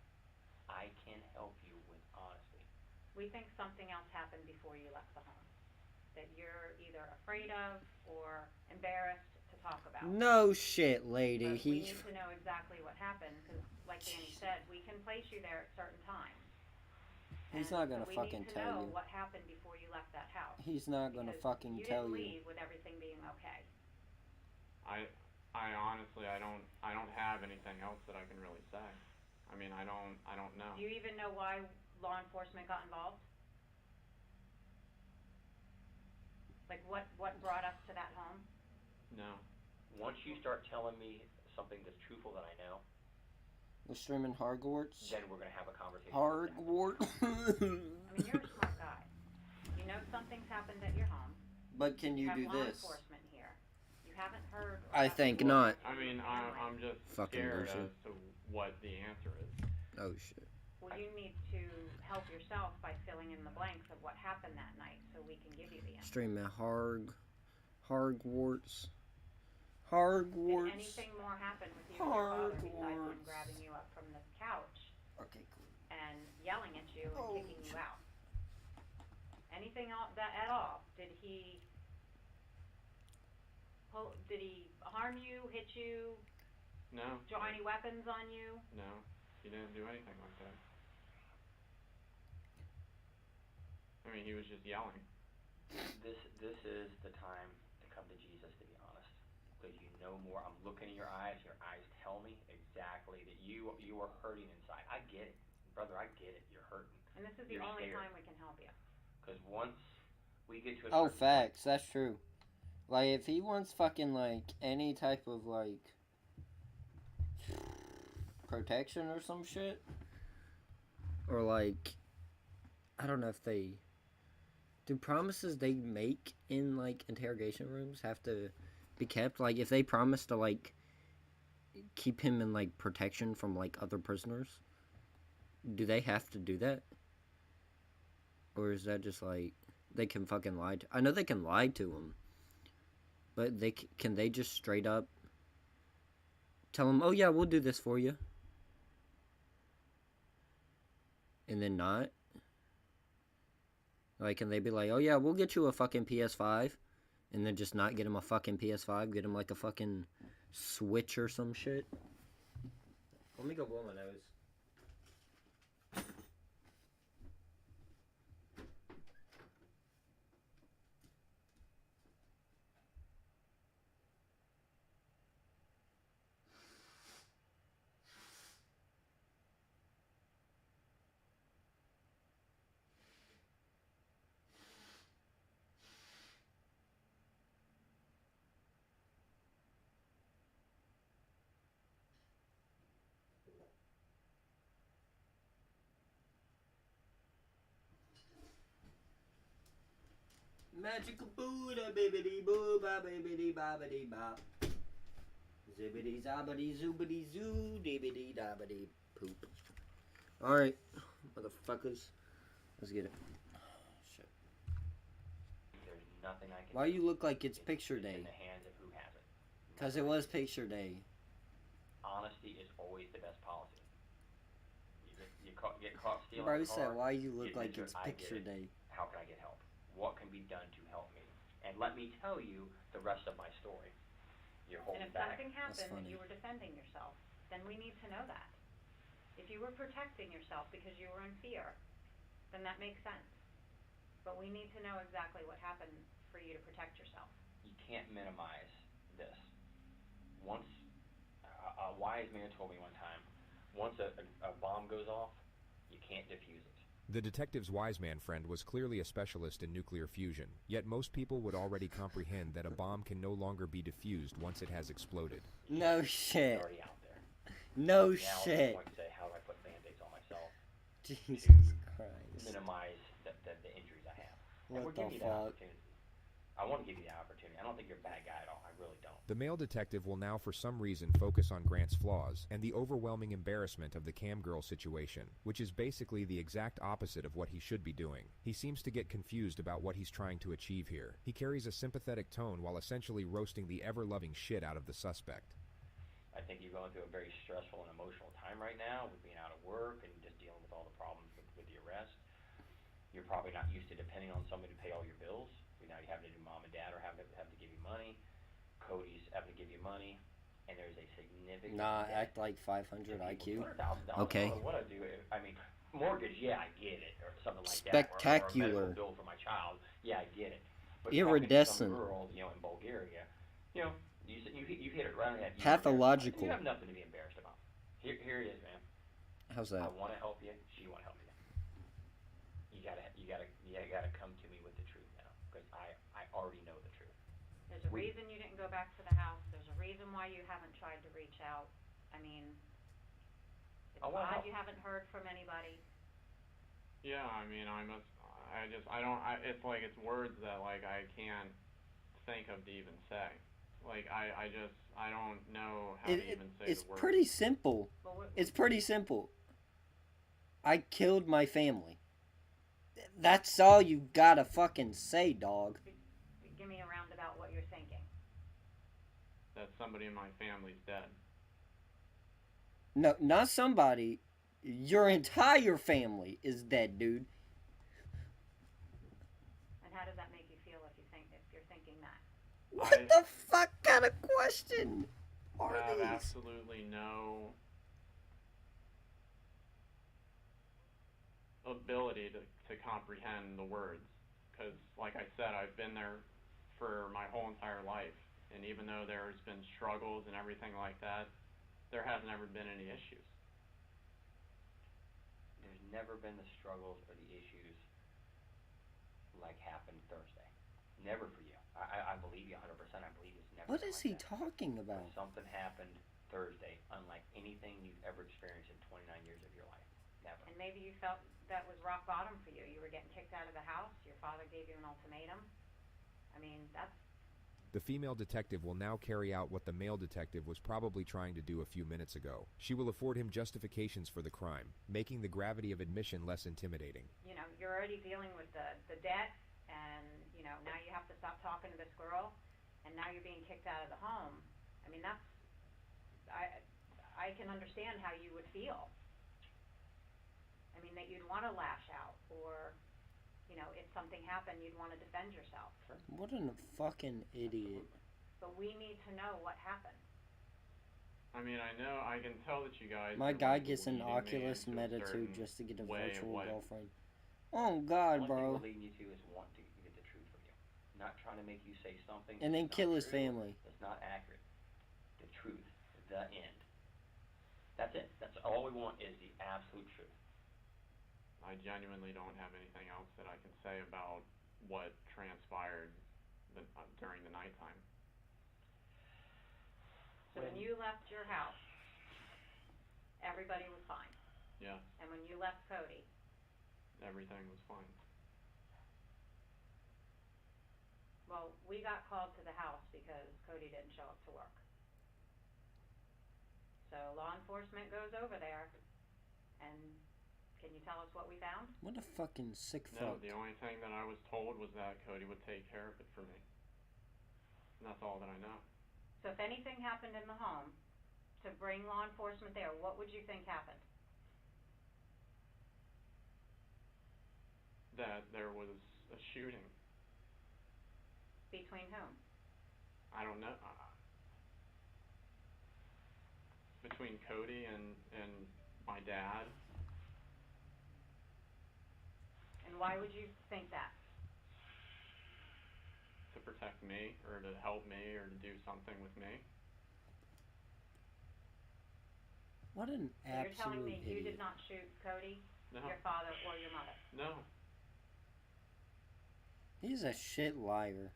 I can help you with honesty. We think something else happened before you left the home that you're either afraid of or embarrassed to talk about. No shit, lady. But we need to know exactly what happened because, like Danny said, we can place you there at certain times. He's not gonna fucking tell you. We need to know what happened before you left that house. He's not gonna fucking tell you. You didn't leave with everything being okay. I honestly, I don't have anything else that I can really say. I mean, I don't know. Do you even know why law enforcement got involved? Like, what brought us to that home? No. Once you start telling me something that's truthful that I know, we're streaming Hogwarts. then we're gonna have a conversation. Hogwarts. I mean, mean, you're a smart guy. You know something's happened at your home. But can you do law this? Enforcement here. You haven't heard. I think not. I mean, I'm just fucking scared bullshit. as to what the answer is. Oh shit. Well, you need to help yourself by filling in the blanks of what happened that night, so we can give you the answer. Stream at Hogwarts. Did anything more happen with you and your father besides him grabbing you up from the couch? Okay, cool. And yelling at you and kicking you out? Anything that at all? Did he harm you, hit you? No. Draw any weapons on you? No, he didn't do anything like that. I mean, he was just yelling. This is the time to come to Jesus, to be honest, because you know more. I'm looking in your eyes. Your eyes tell me exactly that you are hurting inside. I get it, brother. I get it. You're hurting. And this is the only time we can help you. Because once we get to a facts. That's true. Like, if he wants fucking, like, any type of, like, protection or some shit, or, like, I don't know if they... Do promises they make in, like, interrogation rooms have to be kept? Like, if they promise to, like, keep him in, like, protection from, like, other prisoners, do they have to do that? Or is that just, like, they can fucking lie to... I know they can lie to him, but can they just straight up tell him, oh yeah, we'll do this for you, and then not? Like, can they be like, oh yeah, we'll get you a fucking PS5, and then just not get him a fucking PS5, get him like a fucking Switch or some shit? Let me go blow my nose. Magical Buddha, bibbidi boo, ba bibbidi bobbidi bop. Zibbidi zobbidi zoobidi zoo, dibbidi dobbidi poop. Alright, motherfuckers. Let's get it. Shit. There's nothing I can Why you look like it's picture day? In the hands of who has it. Because it was picture day. Honesty is always the best policy. You get caught stealing Bro a car, said, why you look like it's picture day? How can I get help? What can be done to help me? And let me tell you the rest of my story. You're holding and if back. something happened and you were defending yourself, then we need to know that. If you were protecting yourself because you were in fear, then that makes sense. But we need to know exactly what happened for you to protect yourself. You can't minimize this. Once, a wise man told me one time, once a bomb goes off, you can't defuse it. The detective's wise man friend was clearly a specialist in nuclear fusion, yet most people would already comprehend that a bomb can no longer be defused once it has exploded. No shit. It's already out there. No now shit. I'm going to say, how do I put Band-Aids on myself Jesus Christ. minimize the injuries I have? What and we're the giving you that fuck? opportunity. I want to give you that opportunity. I don't think you're a bad guy at all. I really don't. The male detective will now for some reason focus on Grant's flaws and the overwhelming embarrassment of the cam girl situation, which is basically the exact opposite of what he should be doing. He seems to get confused about what he's trying to achieve here. He carries a sympathetic tone while essentially roasting the ever-loving shit out of the suspect. I think you're going through a very stressful and emotional time right now with being out of work and just dealing with all the problems with the arrest. You're probably not used to depending on somebody to pay all your bills. Now you have to do mom and dad or have to give you money. Cody's having to give you money, and there's a significant. Nah, act like 500 IQ. $200,000. Okay. What I do? I mean, mortgage. Yeah, I get it, or something like Spectacular. that. Or a medical bill for my child. Yeah, I get it. But iridescent. Some girl, in Bulgaria, you hit it right on the head. Pathological. You have nothing to be embarrassed about. Here it is, man. How's that? I want to help you. She want to help you. You gotta come to me with the truth now, because I already know the truth. There's a reason you didn't go back to the house. There's a reason why you haven't tried to reach out. I mean, it's odd you haven't heard from anybody. Yeah, I mean, it's like it's words that, like, I can't think of to even say. Like, I don't know how to even say it's the words. pretty simple. It's pretty simple. I killed my family. That's all you gotta fucking say, dog. Give me a roundabout what you're thinking. That somebody in my family's dead. No, not somebody. Your entire family is dead, dude. And how does that make you feel if you're thinking that? What the fuck kind of question are I have these? absolutely no ability to comprehend the words, because, like I said, I've been there for my whole entire life, and even though there's been struggles and everything like that, there hasn't ever been any issues. There's never been the struggles or the issues like happened Thursday. Never for you. I believe you 100%. I believe it's never. What is like he that. talking about? Something happened Thursday, unlike anything you've ever experienced in 29 years of your life. Never. And maybe you felt that was rock bottom for you. You were getting kicked out of the house. Your father gave you an ultimatum. I mean, that's... The female detective will now carry out what the male detective was probably trying to do a few minutes ago. She will afford him justifications for the crime, making the gravity of admission less intimidating. You know, you're already dealing with the debt, and, you know, now you have to stop talking to this girl, and now you're being kicked out of the home. I mean, that's... I can understand how you would feel. I mean, that you'd want to lash out, or... You know, if something happened, you'd want to defend yourself. What a fucking idiot. But we need to know what happened. I mean, I know, I can tell that you guys... My guy gets an Oculus Meta 2 just to get a virtual girlfriend. Oh, God, bro. What we're leading you to is want to get the truth from you. Not trying to make you say something... And then kill his family. That's not accurate. The truth. The end. That's it. That's all we want is the absolute truth. I genuinely don't have anything else that I can say about what transpired during the nighttime. So when you left your house, everybody was fine. Yeah. And when you left Cody, everything was fine. Well, we got called to the house because Cody didn't show up to work. So law enforcement goes over there, and can you tell us what we found? What a fucking sick No, fuck. the only thing that I was told was that Cody would take care of it for me. And that's all that I know. So if anything happened in the home, to bring law enforcement there, what would you think happened? That there was a shooting. Between whom? I don't know. Between Cody and my dad. And why would you think that? To protect me, or to help me, or to do something with me. What an so absolute you're telling me idiot. You did not shoot Cody, no. Your father, or your mother? No. He's a shit liar.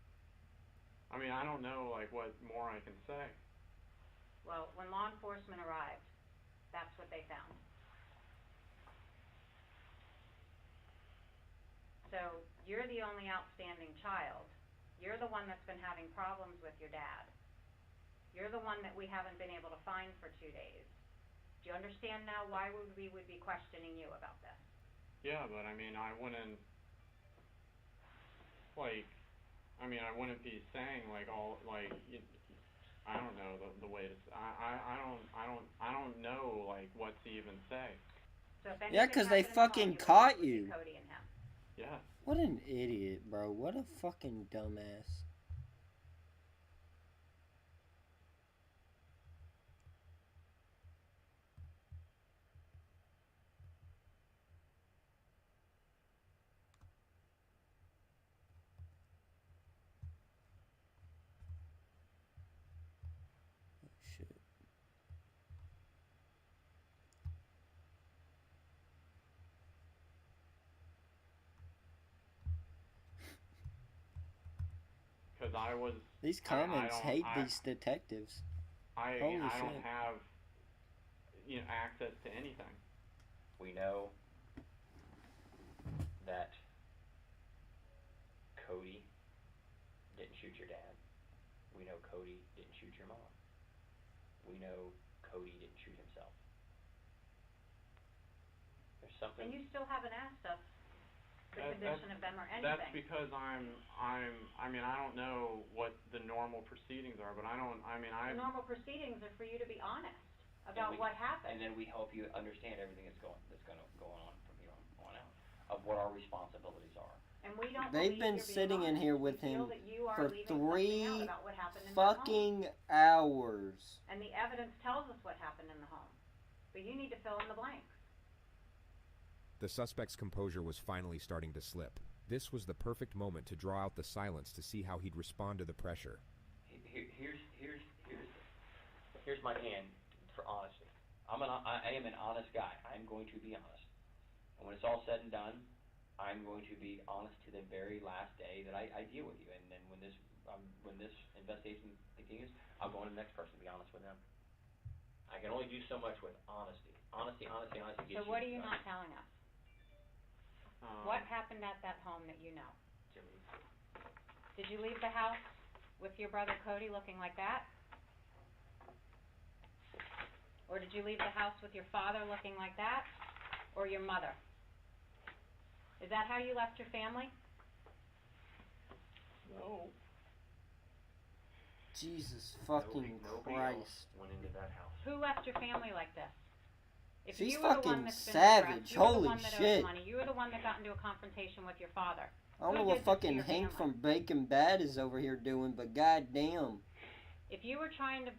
I mean, I don't know, like, what more I can say. Well, when law enforcement arrived, that's what they found. So, you're the only outstanding child. You're the one that's been having problems with your dad. You're the one that we haven't been able to find for 2 days. Do you understand now why we would be questioning you about this? Yeah, but I mean, I wouldn't, like, I wouldn't be saying, like, all, like, I don't know the way to, I don't know, like, what to even say. So if yeah, because they fucking caught you. Cody and him. Yeah. What an idiot, bro. What a fucking dumbass. Shit. Because I was... These comments hate these detectives. I Holy don't shit. have, access to anything. We know that Cody didn't shoot your dad. We know Cody didn't shoot your mom. We know Cody didn't shoot himself. There's something. And you still haven't asked us the condition of them or anything. That's because I mean, I don't know what the normal proceedings are, but The normal proceedings are for you to be honest about what happened. And then we help you understand everything that's going to go on from here on out, of what our responsibilities are. And we don't They've been sitting in here with him for 3 fucking hours. And the evidence tells us what happened in the home. But you need to fill in the blanks. The suspect's composure was finally starting to slip. This was the perfect moment to draw out the silence to see how he'd respond to the pressure. Here's my hand for honesty. I am an honest guy. I'm going to be honest. And when it's all said and done, I'm going to be honest to the very last day that I deal with you. And then when this investigation continues, I'll go on to the next person to be honest with them. I can only do so much with honesty. Honesty. So what are you not telling us? What happened at that home that you know? Jimmy. Did you leave the house with your brother Cody looking like that? Or did you leave the house with your father looking like that? Or your mother? Is that how you left your family? No. Jesus fucking Christ. Went into that house. Who left your family like this? If She's you were the fucking one that's been savage. stressed, you were the Holy one that shit. owed money. You were the one that got into a confrontation with your father. I don't know what fucking Hank from Breaking Bad is over here doing, but goddamn. If you were trying to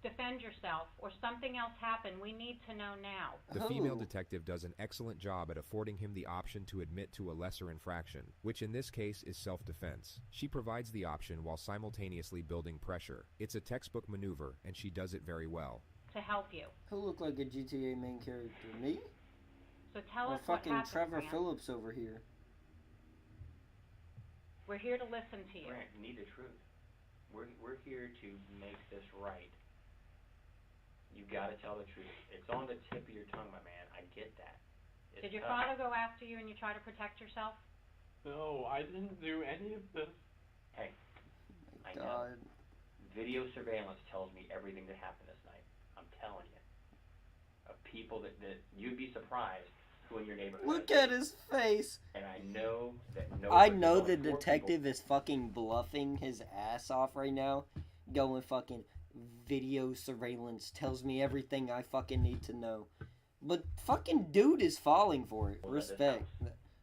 defend yourself or something else happened, we need to know now. The female detective does an excellent job at affording him the option to admit to a lesser infraction, which in this case is self-defense. She provides the option while simultaneously building pressure. It's a textbook maneuver, and she does it very well. To help you. Who looked like a GTA main character? Me? So tell or us what fucking happened, Trevor Grant. Phillips over here. We're here to listen to you. Grant, you need the truth. We're here to make this right. You gotta tell the truth. It's on the tip of your tongue, my man. I get that. Did your father go after you and you try to protect yourself? No, I didn't do any of this. Hey, Oh I my know. God. Video surveillance tells me everything that happened this night. I'm telling you. Of people that you'd be surprised who in your neighborhood. Look at his face. And I know that I know the detective is fucking bluffing his ass off right now. Going fucking video surveillance tells me everything I fucking need to know. But fucking dude is falling for it. Respect.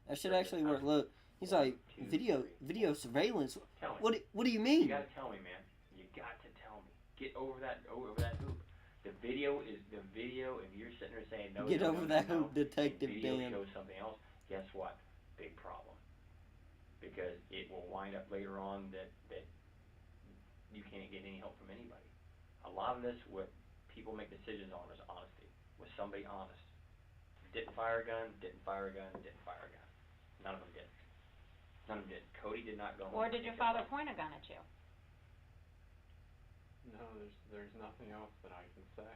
That should actually work. Look, he's like, video surveillance? What do you mean? You gotta tell me, man. You got to tell me. Get over that hoop. The video, if you're sitting there saying no, get over that hoop, Detective Dan. Video shows something else, guess what? Big problem. Because it will wind up later on that you can't get any help from anybody. A lot of this, what people make decisions on is honesty. Was somebody honest? Didn't fire a gun, didn't fire a gun. None of them did. Cody did not go. Or did your father point a gun at you? No, there's nothing else that I can say.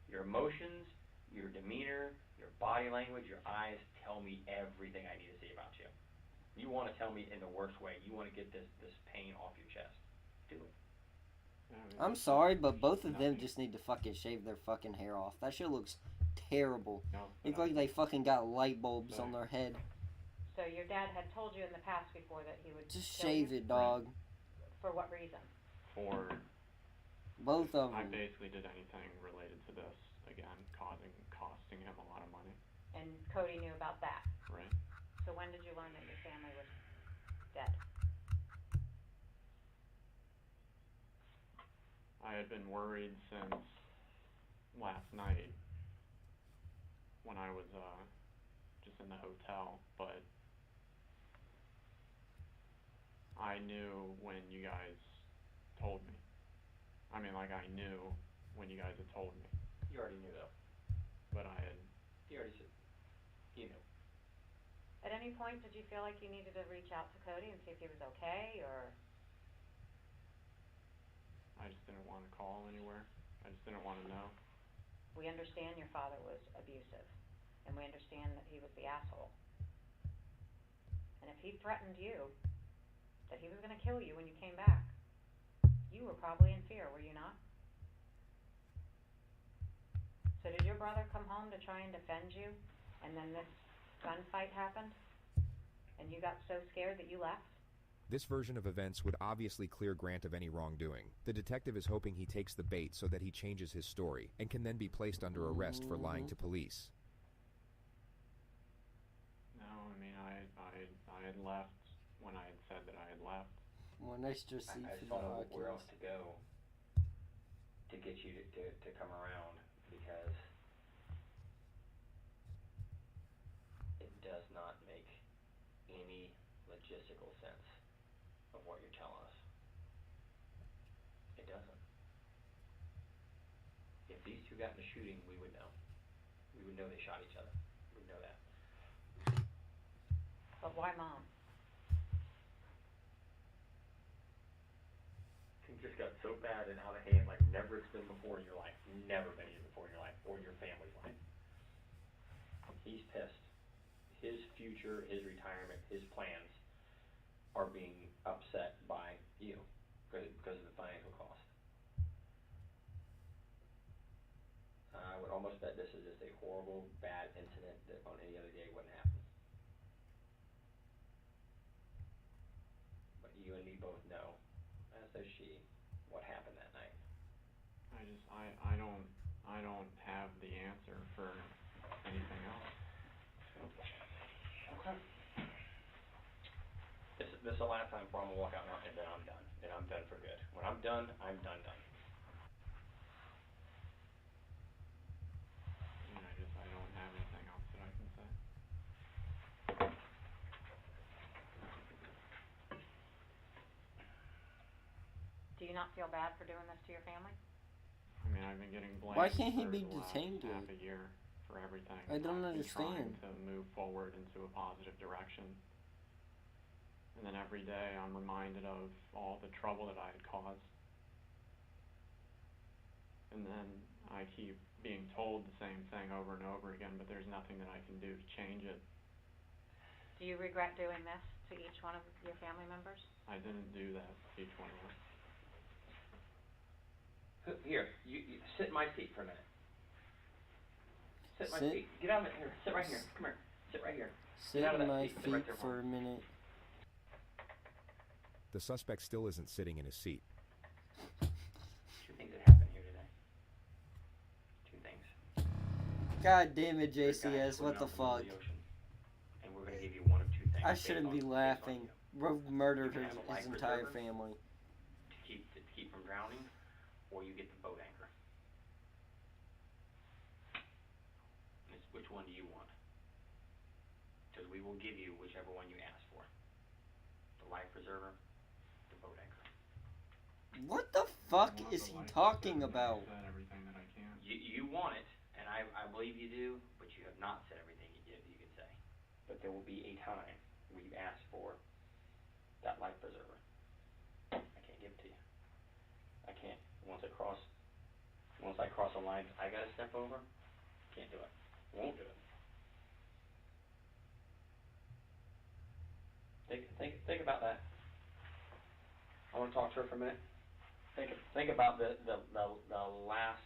Your emotions, your demeanor, your body language, your eyes tell me everything I need to see about you. You want to tell me in the worst way. You want to get this pain off your chest. Do it. I'm sorry, but both of them just need to fucking shave their fucking hair off. That shit looks terrible. Looks like they fucking got light bulbs on their head. So your dad had told you in the past before that he would just shave it, dog. For what reason? For both of them. I basically did anything related to this, again, costing him a lot of money. And Cody knew about that. Right. So when did you learn that your family was dead? I had been worried since last night when I was just in the hotel, but I knew when you guys told me. I mean, like, I knew when you guys had told me. You already knew, though. But I had... You already said... You knew. At any point, did you feel like you needed to reach out to Cody and see if he was okay, or...? I just didn't want to call anywhere. I just didn't want to know. We understand your father was abusive, and we understand that he was the asshole. And if he threatened you, that he was going to kill you when you came back, you were probably in fear, were you not? So did your brother come home to try and defend you, and then this gunfight happened, and you got so scared that you left? This version of events would obviously clear Grant of any wrongdoing. The detective is hoping he takes the bait so that he changes his story, and can then be placed under arrest for lying to police. No, I mean, I had left when I had said that I had left. Well, nice to see I for just the don't know Oculus. where else to go to get you to come around, because it does not make any logistical sense of what you're telling us. It doesn't. If these two got in a shooting, we would know. We would know they shot each other. We'd know that. But why Mom? Things just got so bad and out of hand, like never it's been before in your life. Never been even before in your life, or your family's life. He's pissed. His future, his retirement, his plans are being upset by you because of the financial cost. I would almost bet this is just a horrible, bad incident that on any other day wouldn't happen. But you and me both know, as does she, what happened that night. I don't have the answer for anything else. Okay. This is the last time before I'm gonna walk out now, and then I'm done. Then I'm done for good. When I'm done, I'm done. I don't have anything else that I can say. Do you not feel bad for doing this to your family? I mean, I've been getting blamed. Why can't he for be the last detained half yet? a year for everything. I don't I've understand. been trying to move forward into a positive direction. And then every day I'm reminded of all the trouble that I had caused. And then I keep being told the same thing over and over again, but there's nothing that I can do to change it. Do you regret doing this to each one of your family members? I didn't do that to each one of them. Here, you sit in my seat for a minute. Sit in my seat. Get out of it. Here, sit right here. Come here. Sit right here. Sit in my feet for a minute. The suspect still isn't sitting in his seat. Two things that happened here today. Two things. God damn it, JCS, what the fuck? And we're gonna give you one of two things. I shouldn't be laughing. Rogue murdered his entire family. To keep from drowning, or you get the boat anchor. Which one do you want? Because we will give you whichever one you ask for. The life preserver, the boat anchor. What the fuck is he talking about? I've said everything that I can. You want it, and I believe you do, but you have not said everything you can say. But there will be a time where you ask for that life preserver. I can't give it to you. I can't. Once I cross a line I gotta step over, can't do it. Won't do it. Think about that. I want to talk to her for a minute. Think about the last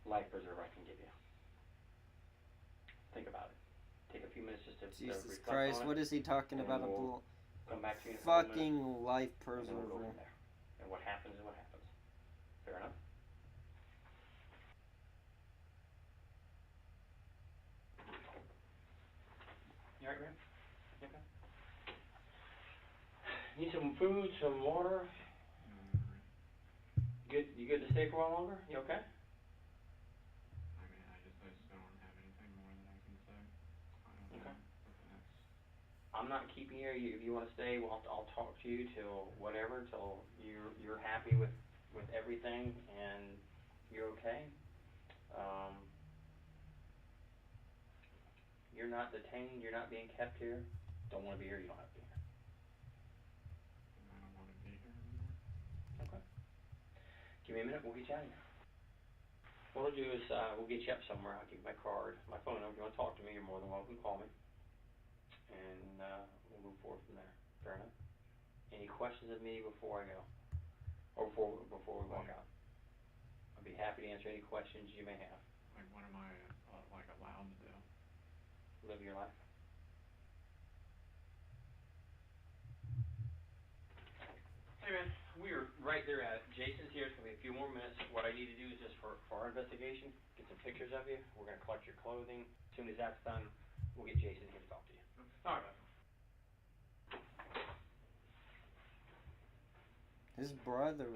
life preserver I can give you. Think about it. Take a few minutes just to Jesus reflect Christ, on it, what is he talking about? we'll come back to you in a couple Fucking minutes, life and then we'll go preserver. from there. And what happens is what happens. Fair enough? You alright, Graham? You okay? Need some food, some water? You good to stay for a while longer? You okay? I mean, I just don't have anything more that I can say. I don't know. I'm not keeping you. If you want to stay, I'll talk to you till whatever, till you're happy with everything and you're okay. You're not detained. You're not being kept here. Don't want to be here. You don't have to be here. I don't want to be here anymore. Okay. Give me a minute. We'll get you out of here. What we'll do is we'll get you up somewhere. I'll give you my card, my phone number. If you want to talk to me, you're more than welcome to call me. and we'll move forward from there. Fair enough? Any questions of me before I go? Or before we walk out? I'd be happy to answer any questions you may have. Like, what am I, like, allowed to do? Live your life. Hey man, we are right there at it. Jason's here. It's going to be a few more minutes. What I need to do is just for our investigation, get some pictures of you. We're going to collect your clothing. As soon as that's done, we'll get Jason here to talk to you. All right. His brother.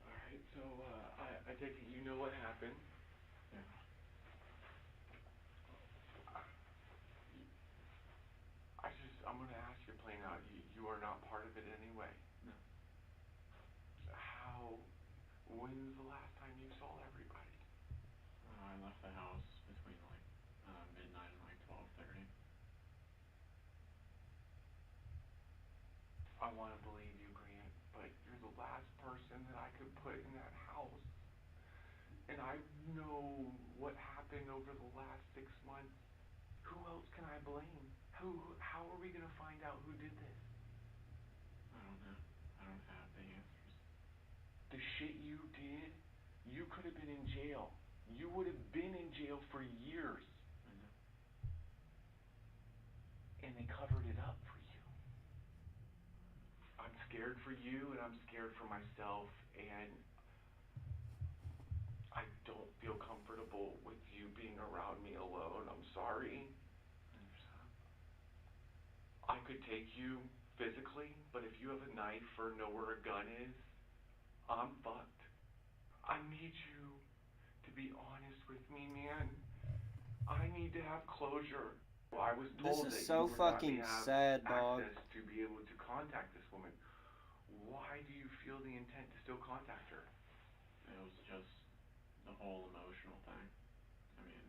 Alright, so I take it you know what happened. Yeah. I'm gonna ask you plain out, you are not part of it anyway. No. When's the last time you saw everybody? I left the house between like midnight and like 12:30. I want to believe you, Grant, but you're the last person that I could put in that house. And I know what happened over the last 6 months. Who else can I blame? How are we gonna find out who did this? I don't know. I don't have the answers. The shit you did, you could have been in jail. You would have been in jail for years. I know. And they covered it up for you. I'm scared for you, and I'm scared for myself, and I don't feel comfortable with you being around me alone. I'm sorry. I could take you physically, but if you have a knife or know where a gun is, I'm fucked. I need you to be honest with me, man. I need to have closure. I was told this is that so you were fucking not to have sad, dog. access to be able to contact this woman. Why do you feel the intent to still contact her? It was just the whole emotional thing. I mean,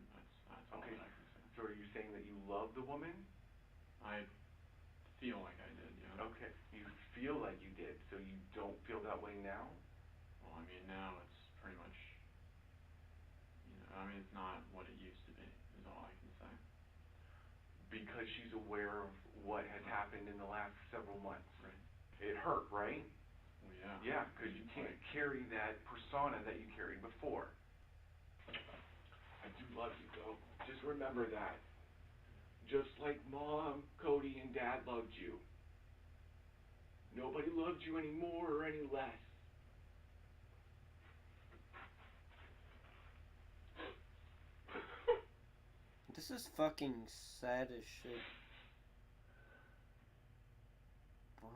that's all Okay, that I can say. so are you saying that you love the woman? I feel like I did, yeah. Okay, you feel like you did, so you don't feel that way now? Well, I mean, now it's pretty much, I mean, it's not what it used to be, is all I can say. Because she's aware of what has happened in the last several months. Right. It hurt, right? Well, yeah. Yeah, because you can't carry that persona that you carried before. I do love you, though. Just remember that. Just like Mom, Cody, and Dad loved you. Nobody loved you any more or any less. This is fucking sad as shit. Bro.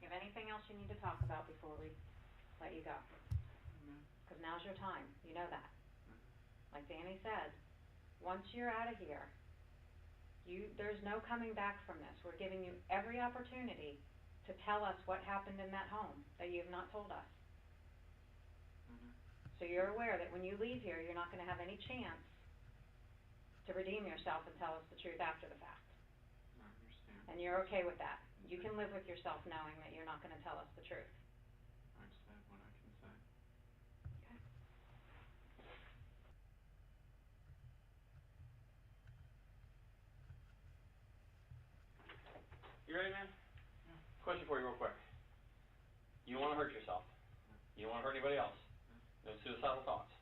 You have anything else you need to talk about before we let you go? Because now's your time. You know that. Like Danny said, once you're out of here, there's no coming back from this. We're giving you every opportunity to tell us what happened in that home that you have not told us. So you're aware that when you leave here, you're not going to have any chance to redeem yourself and tell us the truth after the fact. I understand. And you're okay with that. You can live with yourself knowing that you're not going to tell us the truth. I've said what I can say. Okay. You ready, man? Yeah. Question for you real quick. You don't want to hurt yourself. You don't want to hurt anybody else. No suicidal thoughts.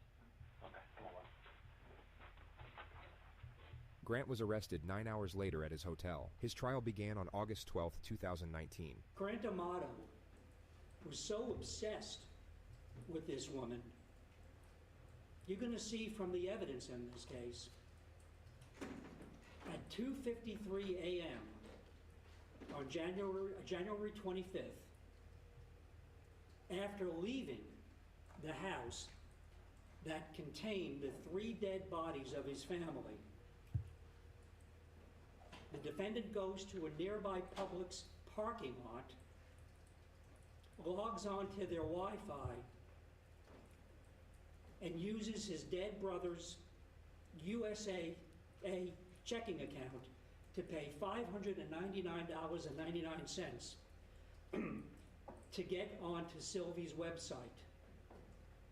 Okay, come on, bud. Grant was arrested 9 hours later at his hotel. His trial began on August 12, 2019. Grant Amato was so obsessed with this woman. You're going to see from the evidence in this case, at 2:53 a.m. on January 25th, after leaving the house that contained the 3 dead bodies of his family, the defendant goes to a nearby Publix parking lot, logs onto their Wi-Fi, and uses his dead brother's USA checking account to pay $599.99 to get onto Sylvie's website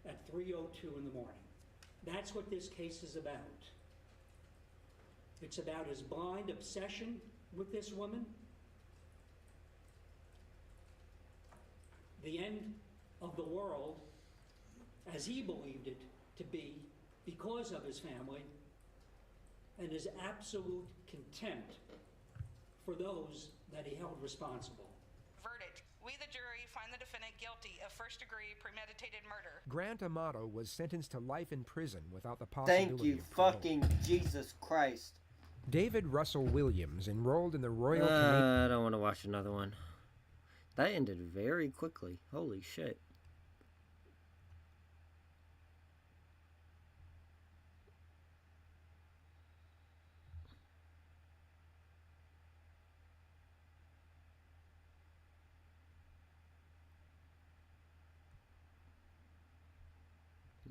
at 3:02 in the morning. That's what this case is about. It's about his blind obsession with this woman, the end of the world as he believed it to be because of his family, and his absolute contempt for those that he held responsible. Verdict. We, the jury, find the defendant guilty of first-degree premeditated murder. Grant Amato was sentenced to life in prison without the possibility Thank you, of parole. fucking Jesus Christ. David Russell Williams enrolled in the Royal I don't want to watch another one. That ended very quickly. Holy shit.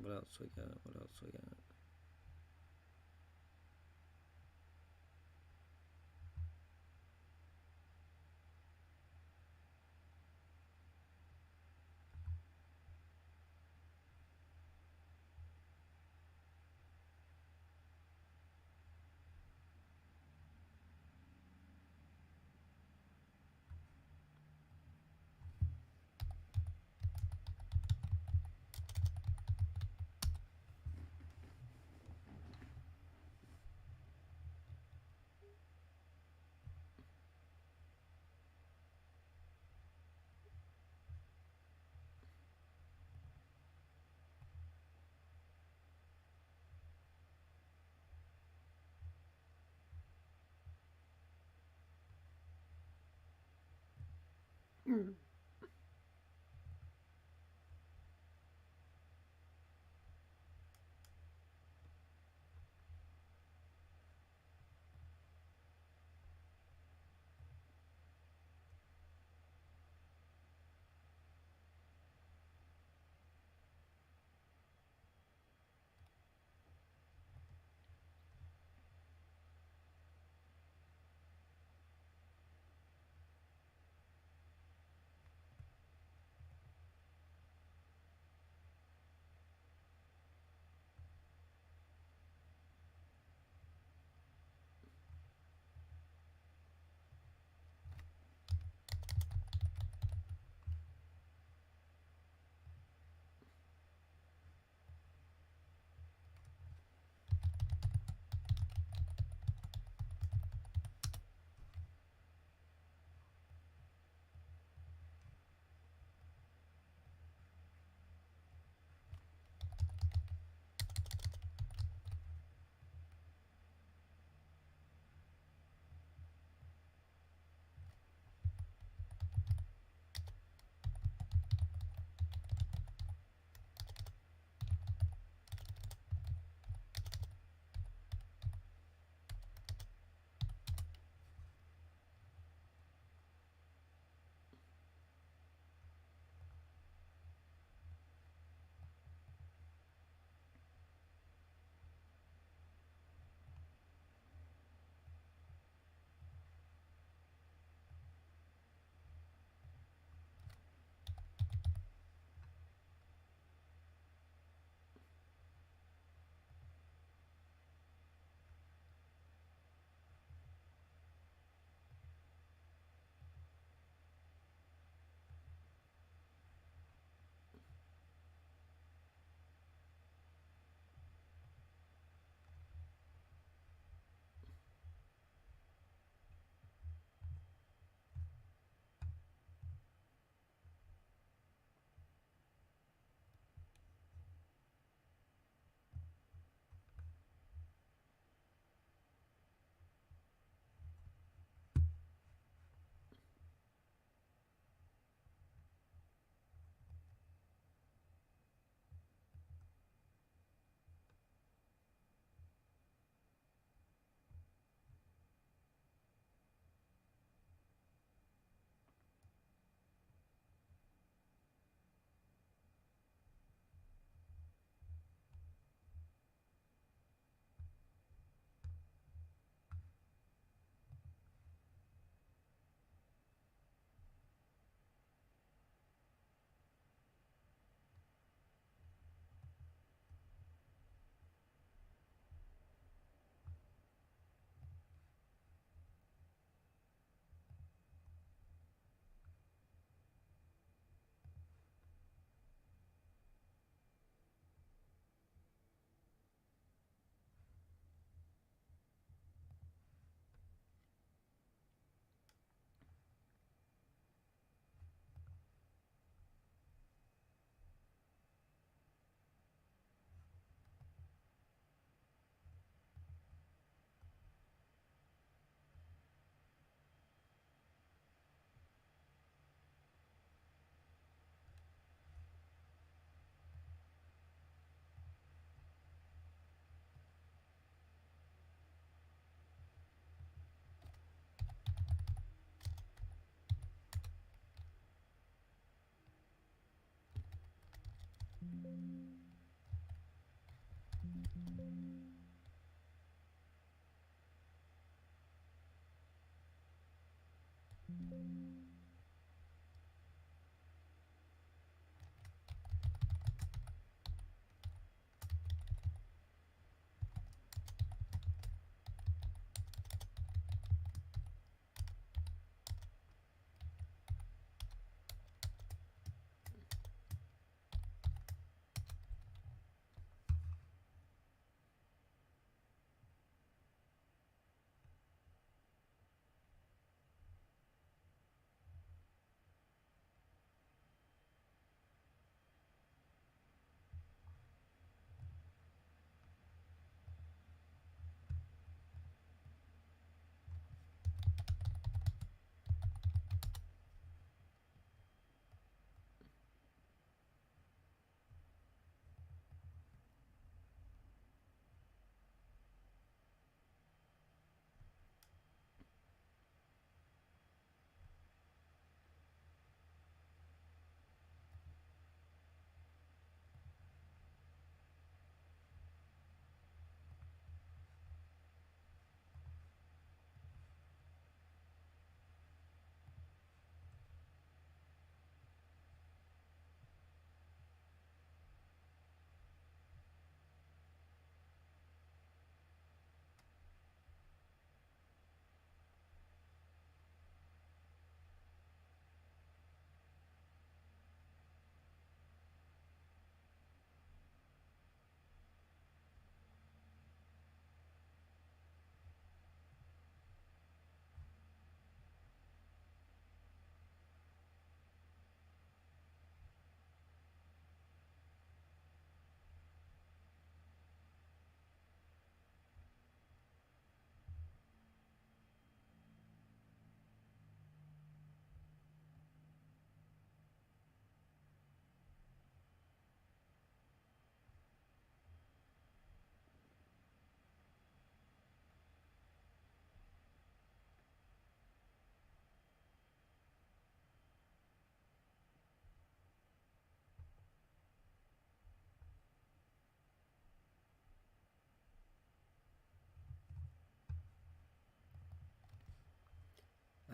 What else we got? What else we got?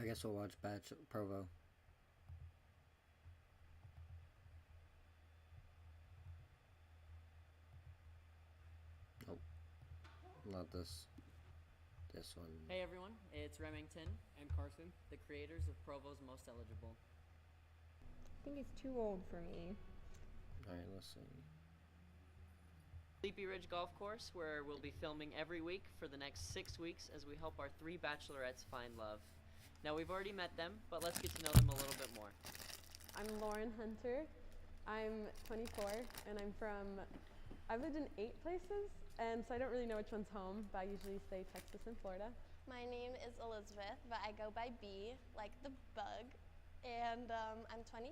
guess we'll watch Provo. Nope. Not this. This one. Hey everyone, it's Remington and Carson, the creators of Provo's Most Eligible. I think he's too old for me. Alright, let's see. Sleepy Ridge Golf Course, where we'll be filming every week for the next 6 weeks as we help our 3 bachelorettes find love. Now we've already met them, but let's get to know them a little bit more. I'm Lauren Hunter. I'm 24 and I've lived in 8 places, and so I don't really know which one's home, but I usually say Texas and Florida. My name is Elizabeth, but I go by B, like the bug, and I'm 22,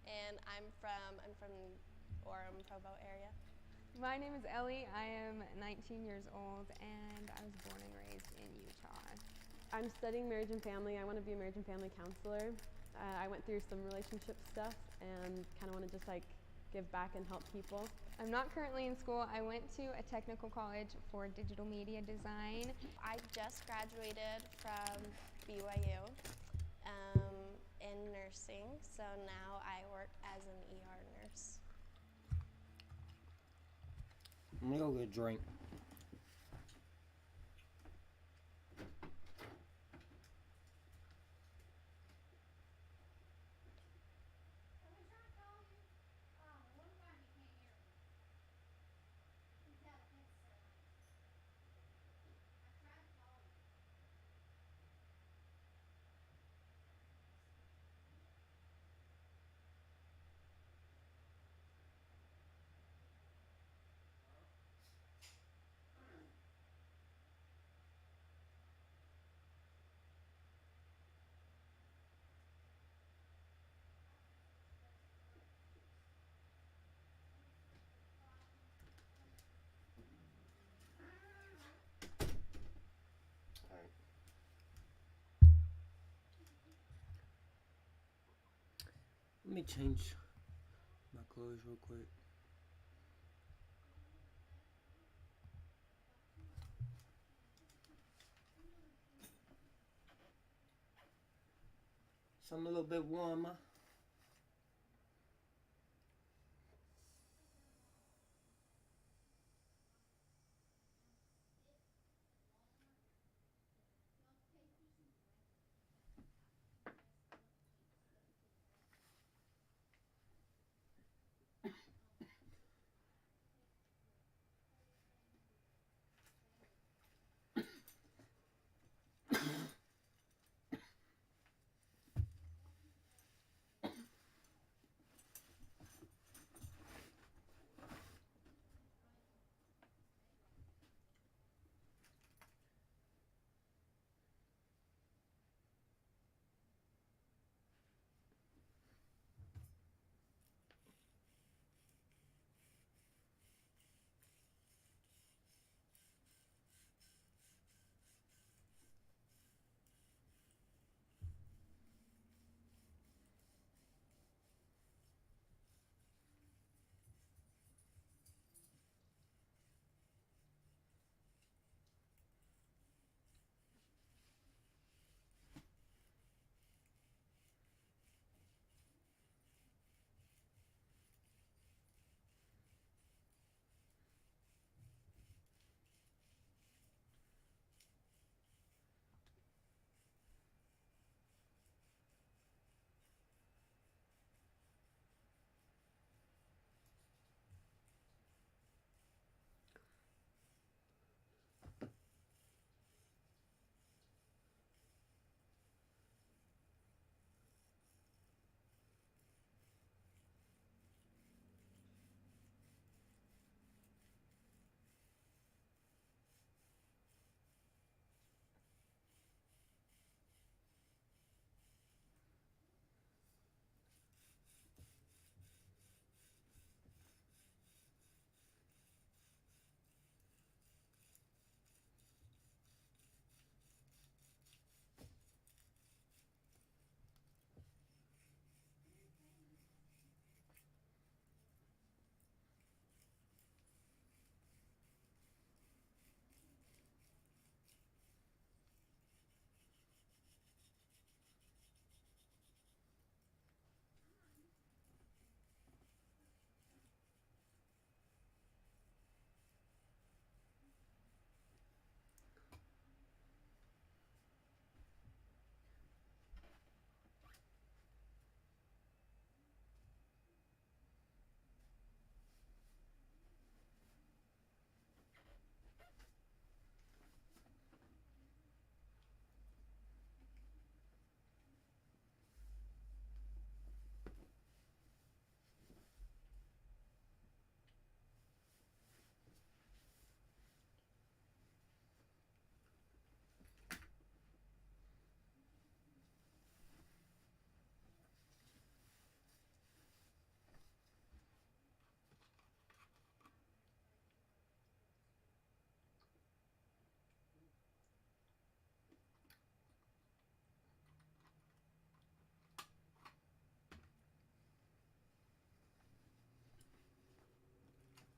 and I'm from Orem, Provo area. My name is Ellie. I am 19 years old, and I was born and raised in Utah. I'm studying marriage and family. I want to be a marriage and family counselor. I went through some relationship stuff and kind of want to just like give back and help people. I'm not currently in school. I went to a technical college for digital media design. I just graduated from BYU in nursing, so now I work as an ER nurse. I'm gonna go get a drink. Let me change my clothes real quick. Something a little bit warmer.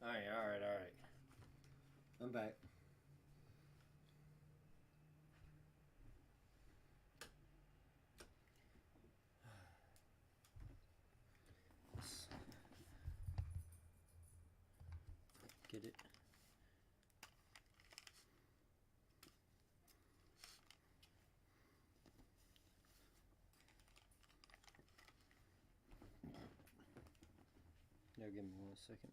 Alright. I'm back. Get it? Now give me 1 second.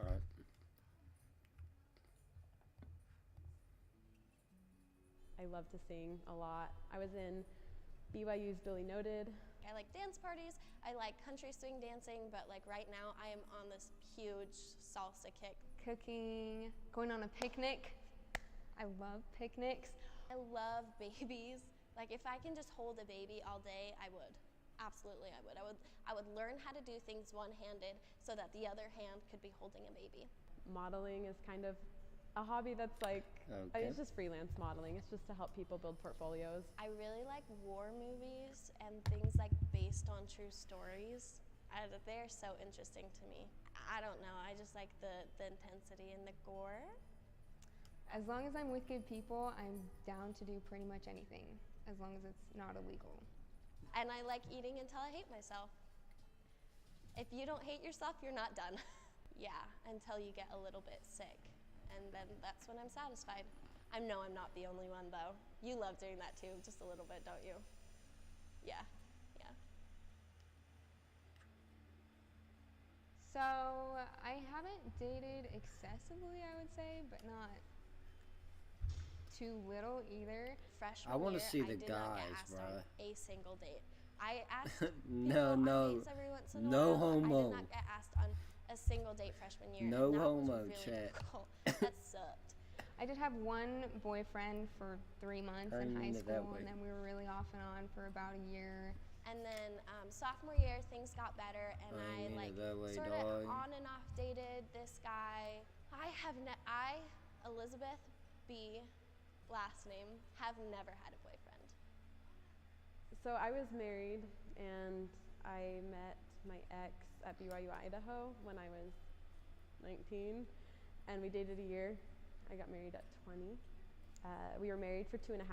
Alright. I love to sing a lot. I was in BYU's Billy Noted. I like dance parties, I like country swing dancing, but like right now I am on this huge salsa kick. Cooking, going on a picnic. I love picnics. I love babies. Like if I can just hold a baby all day, I would. Absolutely, I would. I would learn how to do things one-handed so that the other hand could be holding a baby. Modeling is kind of a hobby that's like, okay. It's just freelance modeling. It's just to help people build portfolios. I really like war movies and things like based on true stories. They're so interesting to me. I don't know, I just like the intensity and the gore. As long as I'm with good people, I'm down to do pretty much anything, as long as it's not illegal. And I like eating until I hate myself. If you don't hate yourself, you're not done. Yeah, until you get a little bit sick. And then that's when I'm satisfied. I know I'm not the only one though. You love doing that too, just a little bit, don't you? Yeah. So, I haven't dated excessively, I would say, but not too little either. Freshman I want to year, see the I did not get guys, asked bruh. on a single date. I asked No, people no. on dates every once in a No while, but I homo. did not get asked on a single date freshman year. No and that homo, was really chat. difficult. That sucked. I did have one boyfriend for 3 months in high school, and then we were really off and on for about a year. And then sophomore year, things got better, and I like sort of on and off dated this guy. I, Elizabeth B, last name, have never had a boyfriend. So I was married, and I met my ex at BYU, Idaho when I was 19, and we dated a year. I got married at 20. We were married for 2.5